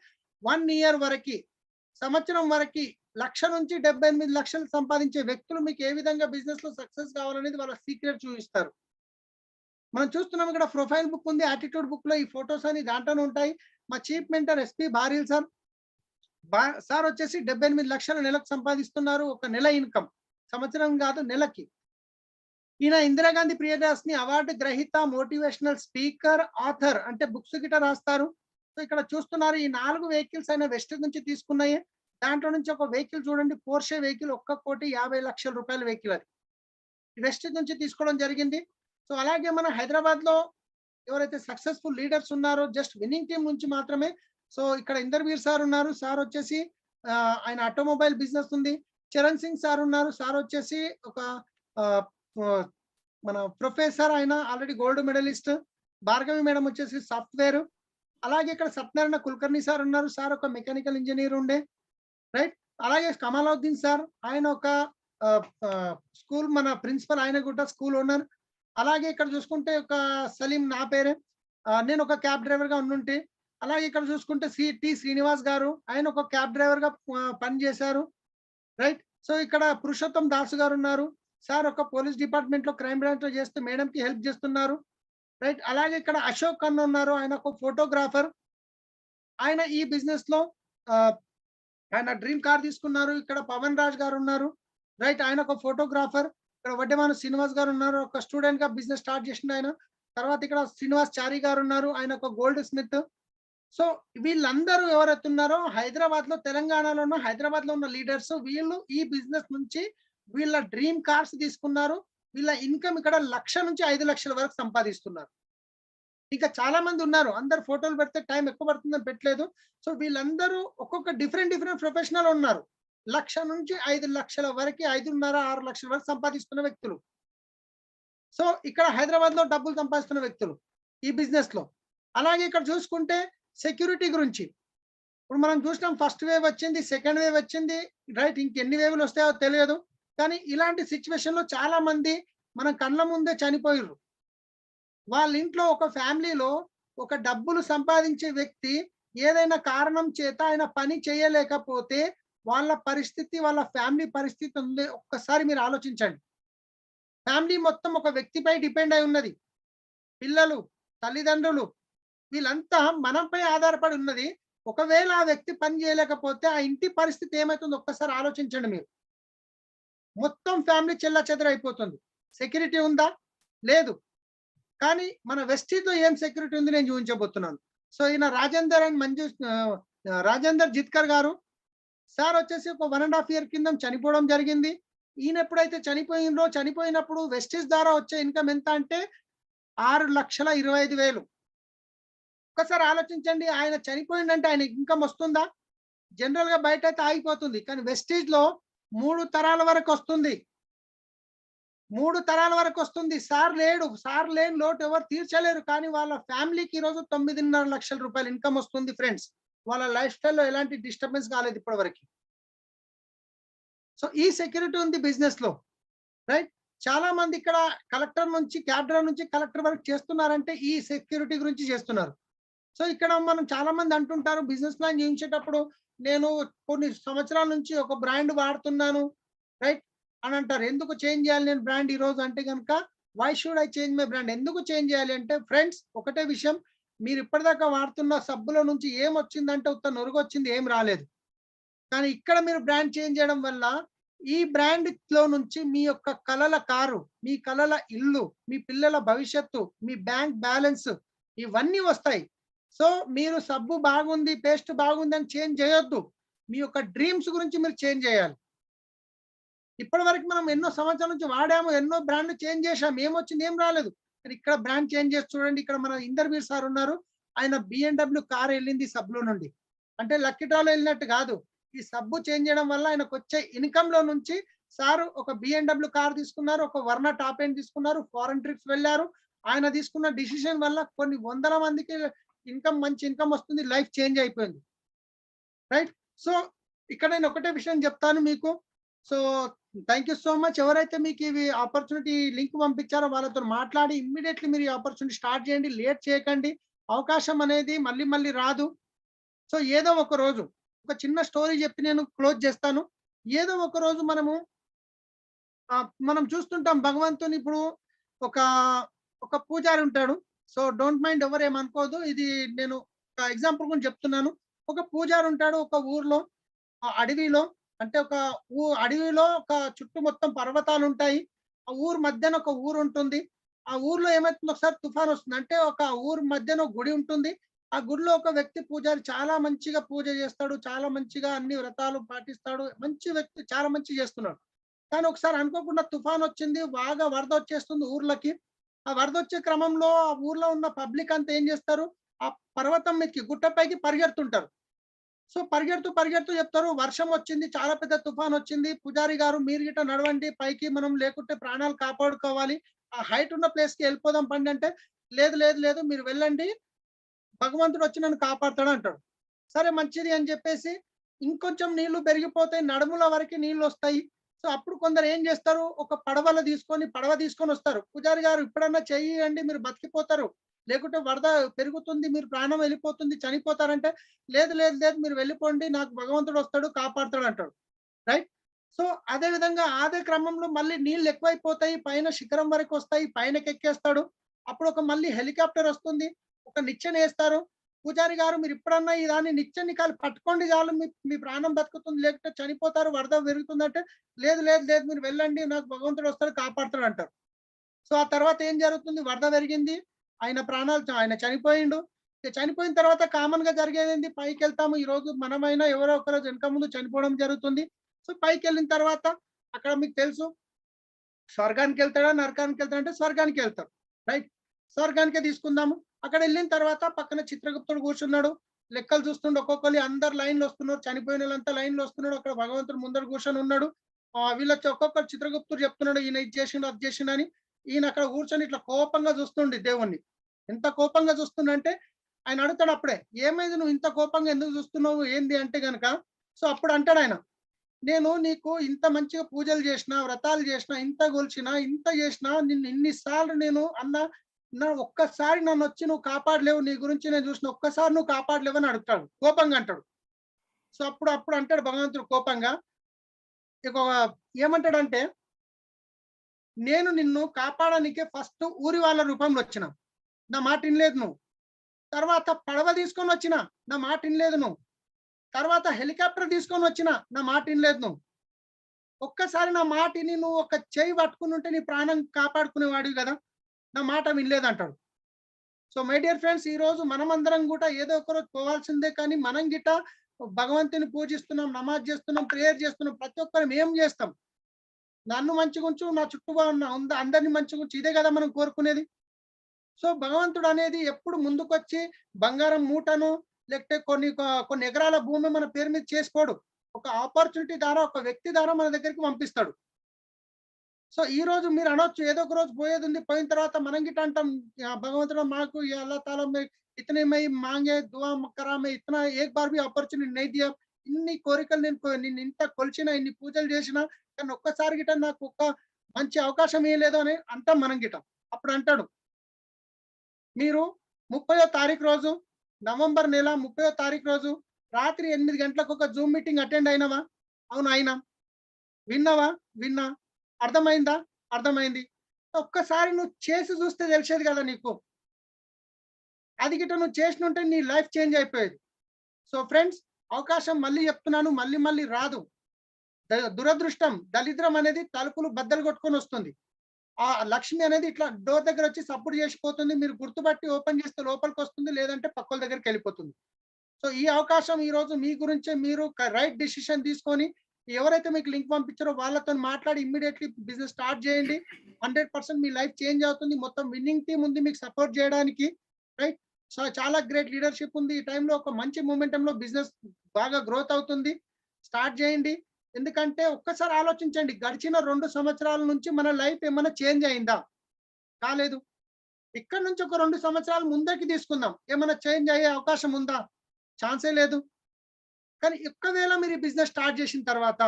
1 ఇయర్ వరకు, సంవత్సరం వరకు 1,00,000 నుంచి 78 లక్షలు సంపాదించే వ్యక్తులు మీకు ఏ విధంగా బిజినెస్ లో సక్సెస్ కావాలనేది వాళ్ళ సీక్రెట్ చూపిస్తారు. మనం చూస్తున్నాం ఇక్కడ ప్రొఫైల్ బుక్ ఉంది, యాటిట్యూడ్ బుక్ లో ఈ ఫొటోస్ అని దాంట్లోనే ఉంటాయి. మా chief mentor S P Bharil, sir sir 78 లక్షలు నెలకు సంపాదిస్తున్నారు. ఒక నెల ఇన్కమ్, సంవత్సరం కాదు నెలకి. ఈయన ఇందిరాగాంధీ ప్రియదర్శిని అవార్డు గ్రహీత, మోటివేషనల్ స్పీకర్, ఆథర్, అంటే బుక్స్ గిట రాస్తారు. సో ఇక్కడ చూస్తున్నారు ఈ 4 వెహికల్స్ అయిన వెస్ట్ నుంచి తీసుకున్నాయి. దాంట్లో నుంచి ఒక వెహికల్ చూడండి, పోర్షే వెహికల్, 1,50,00,000 రూపాయల వెహికల్ అది వెస్ట్ నుంచి తీసుకోవడం జరిగింది. సో అలాగే మన హైదరాబాద్ లో ఎవరైతే సక్సెస్ఫుల్ లీడర్స్ ఉన్నారో జస్ట్ విన్నింగ్ టీం నుంచి మాత్రమే. సో ఇక్కడ ఇందర్వీర్ సార్ ఉన్నారు. సార్ వచ్చేసి ఆయన ఆటోమొబైల్ బిజినెస్ ఉంది. చరణ్ సింగ్ సార్ ఉన్నారు. సార్ వచ్చేసి ఒక మన ప్రొఫెసర్, ఆయన already gold medallist. Bhargavi madam వచ్చేసి సాఫ్ట్వేర్. అలాగే ఇక్కడ సత్యనారాయణ కుల్కర్ణి సార్ ఉన్నారు. సార్ ఒక మెకానికల్ ఇంజనీర్ ఉండే, రైట్. అలాగే కమాలుద్దీన్ సార్, ఆయన ఒక స్కూల్ మన ప్రిన్సిపల్, ఆయన కూడా స్కూల్ ఓనర్. అలాగే ఇక్కడ చూసుకుంటే ఒక సలీం, నా పేరే, నేను ఒక క్యాబ్ డ్రైవర్ గా ఉండుంటే. అలాగే ఇక్కడ చూసుకుంటే టి శ్రీనివాస్ గారు, ఆయన ఒక క్యాబ్ డ్రైవర్ గా పనిచేశారు, రైట్. సో ఇక్కడ పురుషోత్తం దాస్ గారు ఉన్నారు. సార్ ఒక పోలీస్ డిపార్ట్మెంట్ లో క్రైమ్ బ్రాంచ్ లో చేస్తూ మేడం కి హెల్ప్ చేస్తున్నారు, రైట్. అలాగే ఇక్కడ అశోక్ ఖన్నా ఉన్నారు. ఆయన ఒక ఫోటోగ్రాఫర్. ఆయన ఈ బిజినెస్ లో ఆయన డ్రీమ్ కార్ తీసుకున్నారు. ఇక్కడ పవన్ రాజ్ గారు ఉన్నారు, రైట్. ఆయన ఒక ఫోటోగ్రాఫర్. ఇక్కడ వడ్డేమాన శ్రీనివాస్ గారు ఉన్నారు, ఒక స్టూడెంట్ గా బిజినెస్ స్టార్ట్ చేసిండు ఆయన. తర్వాత ఇక్కడ శ్రీనివాస్ చారి గారు ఉన్నారు, ఆయన ఒక గోల్డ్ స్మిత్. సో వీళ్ళందరూ ఎవరైతే ఉన్నారో హైదరాబాద్ లో, తెలంగాణలో ఉన్న హైదరాబాద్ లో ఉన్న లీడర్స్, వీళ్ళు ఈ బిజినెస్ నుంచి వీళ్ళ డ్రీమ్ కార్స్ తీసుకున్నారు. వీళ్ళ ఇన్కమ్ ఇక్కడ 1,00,000 నుంచి 5,00,000 వరకు సంపాదిస్తున్నారు. ఇంకా చాలా మంది ఉన్నారు, అందరు ఫోటోలు పెడితే టైం ఎక్కువ పడుతుందని పెట్టలేదు. సో వీళ్ళందరూ ఒక్కొక్క డిఫరెంట్ ప్రొఫెషనల్ ఉన్నారు. 1,00,000 నుంచి 5,00,000 వరకు, 5.5, 6 లక్షల వరకు సంపాదిస్తున్న వ్యక్తులు. సో ఇక్కడ హైదరాబాద్ లో డబ్బులు సంపాదిస్తున్న వ్యక్తులు ఈ బిజినెస్ లో. అలాగే ఇక్కడ చూసుకుంటే సెక్యూరిటీ గురించి ఇప్పుడు మనం చూసినాం, ఫస్ట్ వేవ్ వచ్చింది, సెకండ్ వేవ్ వచ్చింది, రైట్. ఇంకెన్ని వేవ్లు వస్తాయో తెలియదు. కానీ ఇలాంటి సిచ్యువేషన్ లో చాలా మంది మన కళ్ళ ముందే చనిపోయారు. వాళ్ళ ఇంట్లో ఒక ఫ్యామిలీలో ఒక డబ్బులు సంపాదించే వ్యక్తి ఏదైనా కారణం చేత ఆయన పని చేయలేకపోతే వాళ్ళ పరిస్థితి, వాళ్ళ ఫ్యామిలీ పరిస్థితి ఉంది, ఒక్కసారి మీరు ఆలోచించండి. ఫ్యామిలీ మొత్తం ఒక వ్యక్తిపై డిపెండ్ అయి ఉన్నది. పిల్లలు, తల్లిదండ్రులు, వీళ్ళంతా మనపై ఆధారపడి ఉన్నది. ఒకవేళ ఆ వ్యక్తి పని చేయలేకపోతే ఆ ఇంటి పరిస్థితి ఏమవుతుందో ఒక్కసారి ఆలోచించండి మీరు. మొత్తం ఫ్యామిలీ చెల్లాచెదరైపోతుంది. సెక్యూరిటీ ఉందా? లేదు. కానీ మన వెస్టీజ్ లో ఏం సెక్యూరిటీ ఉంది నేను చూపించబోతున్నాను. సో ఈయన రాజేందర్ జిత్కర్ గారు. సార్ వచ్చేసి ఒక 1.5 year కింద చనిపోవడం జరిగింది. ఈయన ఎప్పుడైతే చనిపోయినప్పుడు వెస్టీజ్ ద్వారా వచ్చే ఇన్కమ్ ఎంత అంటే 6,25,000. ఒక్కసారి ఆలోచించండి, ఆయన చనిపోయిందంటే ఆయన ఇన్కమ్ వస్తుందా? జనరల్ గా బయట అయితే ఆగిపోతుంది, కానీ వెస్టీజ్ లో 3 తరాల వరకు వస్తుంది. 3 తరాల వరకు వస్తుంది. సార్ లేడు, సార్ లేని లోటు ఎవరు తీర్చలేరు. కానీ వాళ్ళ ఫ్యామిలీకి ఈరోజు 9.5 లక్షల రూపాయలు ఇన్కమ్ వస్తుంది ఫ్రెండ్స్. వాళ్ళ లైఫ్ స్టైల్లో ఎలాంటి డిస్టర్బెన్స్ కాలేదు ఇప్పటి వరకు. సో ఈ సెక్యూరిటీ ఉంది బిజినెస్ లో, రైట్. చాలా మంది ఇక్కడ కలెక్టర్ నుంచి, క్యాబ్ డ్రైవర్ నుంచి కలెక్టర్ వరకు చేస్తున్నారంటే ఈ సెక్యూరిటీ గురించి చేస్తున్నారు. సో ఇక్కడ మనం చాలా మంది అంటుంటారు, బిజినెస్ ప్లాన్ చేయించేటప్పుడు నేను కొన్ని సంవత్సరాల నుంచి ఒక బ్రాండ్ వాడుతున్నాను, రైట్ అని అంటారు. ఎందుకు చేంజ్ చేయాలి నేను బ్రాండ్ ఈ రోజు అంటే కనుక, why should I change my brand? ఎందుకు చేంజ్ చేయాలి అంటే ఫ్రెండ్స్, ఒకటే విషయం, మీరు ఇప్పటిదాకా వాడుతున్న సబ్బులో నుంచి ఏం వచ్చిందంటే ఉత్త నొరుగు వచ్చింది, ఏం రాలేదు. కానీ ఇక్కడ మీరు బ్రాండ్ చేంజ్ చేయడం వల్ల ఈ బ్రాండ్ లో నుంచి మీ యొక్క కలల కారు, మీ కలల ఇల్లు, మీ పిల్లల భవిష్యత్తు, మీ బ్యాంక్ బ్యాలెన్స్, ఇవన్నీ వస్తాయి. సో మీరు సబ్బు బాగుంది, పేస్ట్ బాగుంది అని చేంజ్ చేయొద్దు. మీ యొక్క డ్రీమ్స్ గురించి మీరు చేంజ్ చేయాలి. ఇప్పటి వరకు మనం ఎన్నో సంవత్సరాల నుంచి వాడాము, ఎన్నో బ్రాండ్లు చేంజ్ చేసాం, ఏమొచ్చింది, ఏం రాలేదు. ఇక్కడ బ్రాండ్ చేంజ్ చేసి చూడండి. ఇక్కడ మన ఇందర్వీర్ సార్ ఉన్నారు, ఆయన BMW కార్ వెళ్ళింది సబ్బులో నుండి. అంటే లక్కీ డ్రాలో వెళ్ళినట్టు కాదు, ఈ సబ్బు చేంజ్ చేయడం వల్ల ఆయనకు వచ్చే ఇన్కమ్ లో నుంచి సార్ ఒక BMW కార్ తీసుకున్నారు, ఒక వర్ణ టాప్ ఎండ్ తీసుకున్నారు, ఫారెన్ ట్రిప్స్ వెళ్ళారు. ఆయన తీసుకున్న డిసిషన్ వల్ల కొన్ని 100 మందికి మంచి ఇన్కమ్ వస్తుంది, లైఫ్ చేంజ్ అయిపోయింది, రైట్. సో ఇక్కడ నేను ఒకటే విషయం చెప్తాను మీకు. So thank you so much. ఎవరైతే మీకు ఇవి ఆపర్చునిటీ లింక్ పంపించారో వాళ్ళతో మాట్లాడి ఇమ్మీడియట్లీ మీరు ఈ ఆపర్చునిటీ స్టార్ట్ చేయండి, లేట్ చేయకండి. అవకాశం అనేది మళ్ళీ మళ్ళీ రాదు. సో ఏదో ఒక రోజు ఒక చిన్న స్టోరీ చెప్పి నేను క్లోజ్ చేస్తాను. ఏదో ఒక రోజు మనం చూస్తుంటాం భగవంతుని. ఇప్పుడు ఒక పూజారి ఉంటాడు. సో డోంట్ మైండ్, ఎవరు ఏమనుకోదు, ఇది నేను ఎగ్జాంపుల్ కూడా చెప్తున్నాను. ఒక పూజారి ఉంటాడు ఒక ఊర్లో, ఆ అడవిలో. అంటే ఒక అడవిలో ఒక చుట్టూ మొత్తం పర్వతాలు ఉంటాయి. ఆ ఊరు మధ్యన ఒక ఊరు ఉంటుంది. ఆ ఊర్లో ఏమైతుంది, ఒకసారి తుఫాన్ వస్తుంది. అంటే ఒక ఊరు మధ్యన ఒక గుడి ఉంటుంది. ఆ గుడిలో ఒక వ్యక్తి పూజారి చాలా మంచిగా పూజ చేస్తాడు. చాలా మంచిగా అన్ని వ్రతాలు పాటిస్తాడు. మంచి వ్యక్తి, చాలా మంచిగా చేస్తున్నాడు. కానీ ఒకసారి అనుకోకుండా తుఫాన్ వచ్చింది. బాగా వరద వచ్చేస్తుంది ఊర్లకి. ఆ వరద వచ్చే క్రమంలో ఆ ఊర్లో ఉన్న పబ్లిక్ అంతా ఏం చేస్తారు, ఆ పర్వతం మీదకి గుట్టపైకి పరిగెడుతుంటారు. సో పరిగెడుతూ పరిగెడుతూ చెప్తారు, వర్షం వచ్చింది, చాలా పెద్ద తుఫాన్ వచ్చింది. పూజారి గారు మీరు గిట్ట నడవండి పైకి, మనం లేకుంటే ప్రాణాలు కాపాడుకోవాలి. ఆ హైట్ ఉన్న ప్లేస్‌కి వెళ్ళిపోదాం పండి అంటే, లేదు లేదు లేదు మీరు వెళ్ళండి. భగవంతుడు వచ్చి నన్ను కాపాడుతాడు అంటాడు. సరే మంచిది అని చెప్పేసి ఇంకొంచెం నీళ్లు పెరిగిపోతాయి. నడుముల వరకు నీళ్లొస్తాయి. సో అప్పుడు కొందరు ఏం చేస్తారు, ఒక పడవ తీసుకొని వస్తారు. పూజారి గారు ఇప్పుడన్నా చెయ్యండి, మీరు బతికిపోతారు. లేకుంటే వరద పెరుగుతుంది, మీరు ప్రాణం వెళ్ళిపోతుంది, చనిపోతారంటే, లేదు లేదు లేదు మీరు వెళ్ళిపోండి, నాకు భగవంతుడు వస్తాడు కాపాడుతాడు అంటాడు. రైట్. సో అదే విధంగా అదే క్రమంలో మళ్ళీ నీళ్ళు ఎక్కువైపోతాయి, పైన శిఖరం వరకు వస్తాయి, పైనకెక్కేస్తాడు. అప్పుడు ఒక మళ్ళీ హెలికాప్టర్ వస్తుంది, ఒక నిచ్చెన వేస్తారు. పూజారి గారు మీరు ఇప్పుడన్నా ఈ దాన్ని నిచ్చెనని కాలు పట్టుకోండి చాలు, మీ మీ ప్రాణం బతుకుతుంది, లేకపోతే చనిపోతారు, వరద పెరుగుతుందంటే, లేదు లేదు లేదు మీరు వెళ్ళండి, నాకు భగవంతుడు వస్తాడు కాపాడుతాడు అంటారు. సో ఆ తర్వాత ఏం జరుగుతుంది, వరద పెరిగింది, ఆయన చనిపోయిండు. ఇక చనిపోయిన తర్వాత కామన్ గా జరిగేది ఏంది, పైకి వెళ్తాము. ఈ రోజు మనమైనా ఎవరో ఒకరు వెనక ముందు చనిపోవడం జరుగుతుంది. సో పైకి వెళ్ళిన తర్వాత అక్కడ మీకు తెలుసు, స్వర్గానికి వెళ్తాడా నరకానికి వెళ్తాడా అంటే స్వర్గానికి వెళ్తాడు. రైట్. స్వర్గానికే తీసుకుందాము. అక్కడ వెళ్ళిన తర్వాత పక్కన చిత్రగుప్తుడు కూర్చున్నాడు, లెక్కలు చూస్తుండే. ఒక్కొక్కరు అందరు లైన్లు వస్తున్నారు, చనిపోయిన వాళ్ళంతా లైన్లు వస్తున్నాడు. అక్కడ భగవంతుడు ముందర కూర్చొని ఉన్నాడు. వీళ్ళొచ్చి ఒక్కొక్కరు చిత్రగుప్తుడు చెప్తున్నాడు, ఈయన ఇది చేసిండు అది చేసిండు అని. ఈయన అక్కడ కూర్చొని ఇట్లా కోపంగా చూస్తుండే దేవుణ్ణి. ఎంత కోపంగా చూస్తుండంటే, ఆయన అడుగుతాడు అప్పుడే, ఏమైంది నువ్వు ఇంత కోపంగా ఎందుకు చూస్తున్నావు ఏంది అంటే గనక. సో అప్పుడు అంటాడు ఆయన, నేను నీకు ఇంత మంచిగా పూజలు చేసిన, వ్రతాలు చేసిన, ఇంత గొలిచిన, ఇంత చేసిన, నిన్ను ఇన్నిసార్లు నేను అన్నా, ఒక్కసారి నన్ను వచ్చి నువ్వు కాపాడలేవు, నీ గురించి నేను చూసిన, ఒక్కసారి నువ్వు కాపాడలేవు అని అడుగుతాడు, కోపంగా అంటాడు. సో అప్పుడు అప్పుడు అంటాడు భగవంతుడు కోపంగా, ఇక ఏమంటాడంటే, నేను నిన్ను కాపాడడానికే ఫస్ట్ ఊరి వాళ్ళ రూపంలో వచ్చిన, నా మాట వినలేదు నువ్వు. తర్వాత పడవ తీసుకొని వచ్చిన, నా మాట వినలేదు నువ్వు. తర్వాత హెలికాప్టర్ తీసుకొని వచ్చిన, నా మాట వినలేదు నువ్వు. ఒక్కసారి నా మాట విని నువ్వు ఒక చెయ్యి పట్టుకుని ఉంటే నీ ప్రాణం కాపాడుకునేవాడివి కదా, నా మాట వినలేదంటాడు. సో మై డియర్ ఫ్రెండ్స్, ఈ రోజు మనమందరం కూడా ఏదో ఒక రోజు పోవాల్సిందే. కానీ మనం గిట భగవంతుని పూజిస్తున్నాం, నమాజ్ చేస్తున్నాం, ప్రేయర్ చేస్తున్నాం, ప్రతి ఒక్కరం ఏం చేస్తాం, నన్ను మంచిగుంచు, నా చుట్టూగా ఉన్న అందరిని మంచిగుంచు, ఇదే కదా మనం కోరుకునేది. సో భగవంతుడు అనేది ఎప్పుడు ముందుకొచ్చి బంగారం మూటను, లేకపోతే కొన్ని ఎకరాల భూమి మన పేరు మీద చేసుకోడు. ఒక ఆపర్చునిటీ ద్వారా, ఒక వ్యక్తి ద్వారా మన దగ్గరికి పంపిస్తాడు. సో ఈ రోజు మీరు అనొచ్చు, ఏదో ఒక రోజు పోయేది ఉంది, పోయిన తర్వాత మనం గిట్ట అంటాం, భగవంతుడు మాకు ये अल्लाह ताला में इतने में ही मांगे दुआ करा में इतना एक बार भी अपॉर्चुनिटी नहीं दिया. ఇన్ని కోరికలు నేను ఇంత కొలిచిన, ఇన్ని పూజలు చేసిన, కానీ ఒక్కసారి గిట్ట నాకు ఒక్క మంచి అవకాశం ఇవ్వలేదు అని అంటాం మనం గిట్ట. అప్పుడు అంటాడు, మీరు 30వ తారీఖు రోజు, నవంబర్ నెల 30వ తారీఖు రోజు రాత్రి 8 గంటలకు ఒక జూమ్ మీటింగ్ అటెండ్ అయినావా? అవును అయినా. విన్నావా? విన్నా. అర్థమైందా? అర్థమైంది. ఒక్కసారి నువ్వు చేసి చూస్తే తెలిసేది కదా నీకు. అది గిట్ట నువ్వు చేసినుంటే నీ లైఫ్ చేంజ్ అయిపోయేది. సో ఫ్రెండ్స్, అవకాశం మళ్ళీ చెప్తున్నాను, మళ్ళీ మళ్ళీ రాదు. దురదృష్టం, దరిద్రం అనేది తలుపులు బద్దలు కొట్టుకొని వస్తుంది. ఆ లక్ష్మి అనేది ఇట్లా డోర్ దగ్గర వచ్చి సపోర్ట్ చేసిపోతుంది. మీరు గుర్తుపట్టి ఓపెన్ చేస్తే లోపలికి వస్తుంది, లేదంటే పక్కల దగ్గరికి వెళ్ళిపోతుంది. సో ఈ అవకాశం ఈ రోజు మీ గురించే, మీరు రైట్ డిసిషన్ తీసుకొని ఎవరైతే మీకు లింక్ పంపించారో వాళ్ళతో మాట్లాడి ఇమ్మీడియట్లీ బిజినెస్ స్టార్ట్ చేయండి. 100% మీ లైఫ్ చేంజ్ అవుతుంది. మొత్తం విన్నింగ్ టీమ్ ఉంది మీకు సపోర్ట్ చేయడానికి. రైట్. సో చాలా గ్రేట్ లీడర్షిప్ ఉంది. ఈ టైంలో ఒక మంచి మూమెంటంలో బిజినెస్ బాగా గ్రోత్ అవుతుంది. స్టార్ట్ చేయండి. ఎందుకంటే ఒక్కసారి ఆలోచించండి, గడిచిన 2 సంవత్సరాల నుంచి మన లైఫ్ ఏమైనా చేంజ్ అయిందా? కాలేదు. ఇక్కడ నుంచి ఒక 2 సంవత్సరాలు ముందరికి తీసుకుందాం, ఏమైనా చేంజ్ అయ్యే అవకాశం ఉందా? ఛాన్సే లేదు. కానీ ఒకవేళ మీరు ఈ బిజినెస్ స్టార్ట్ చేసిన తర్వాత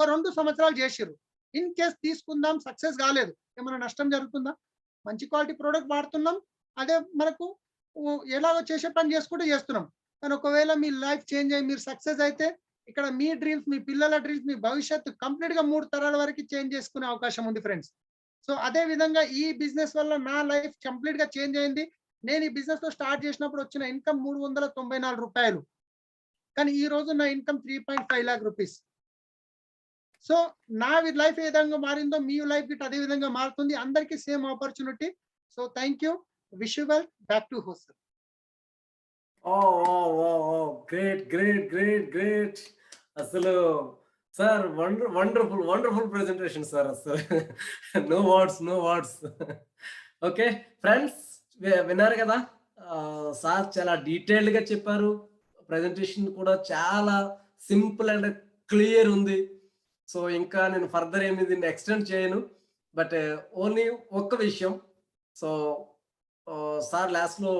ఒక 2 సంవత్సరాలు చేసిర్రు, ఇన్ కేస్ తీసుకుందాం సక్సెస్ కాలేదు, ఏమైనా నష్టం జరుగుతుందా? మంచి క్వాలిటీ ప్రోడక్ట్ వాడుతున్నాం, అదే మనకు ఎలాగో చేసే పని చేసుకుంటూ చేస్తున్నాం. కానీ ఒకవేళ మీ లైఫ్ చేంజ్ అయ్యి మీరు సక్సెస్ అయితే, ఇక్కడ మీ డ్రీమ్స్, మీ పిల్లల డ్రీమ్స్, మీ భవిష్యత్తు కంప్లీట్ గా 3 తరాల వరకు చేంజ్ చేసుకునే అవకాశం ఉంది ఫ్రెండ్స్. సో అదే విధంగా ఈ బిజినెస్ వల్ల నా లైఫ్ కంప్లీట్ గా చేంజ్ అయింది. నేను ఈ బిజినెస్ లో స్టార్ట్ చేసినప్పుడు వచ్చిన ఇన్కమ్ 394 రూపాయలు. కానీ ఈ రోజు నా ఇన్కమ్ 3.5 lakh రూపీస్. సో నా లైఫ్ ఏ విధంగా మారిందో మీ లైఫ్ గిట్ అదే విధంగా మారుతుంది. అందరికీ same opportunity. So thank you. Wish you well. Back to host. Great అసలు సార్ వండర్ఫుల్ ప్రెజెంటేషన్ సార్. అసలు నో వర్డ్స్. ఓకే ఫ్రెండ్స్, విన్నారు కదా, సార్ చాలా డీటెయిల్డ్ గా చెప్పారు. ప్రెజెంటేషన్ కూడా చాలా సింపుల్ అండ్ క్లియర్ ఉంది. సో ఇంకా నేను ఫర్దర్ ఏమి దీన్ని ఎక్స్టెండ్ చేయను. బట్ ఓన్లీ ఒక్క విషయం. సో సార్ లాస్ట్ లో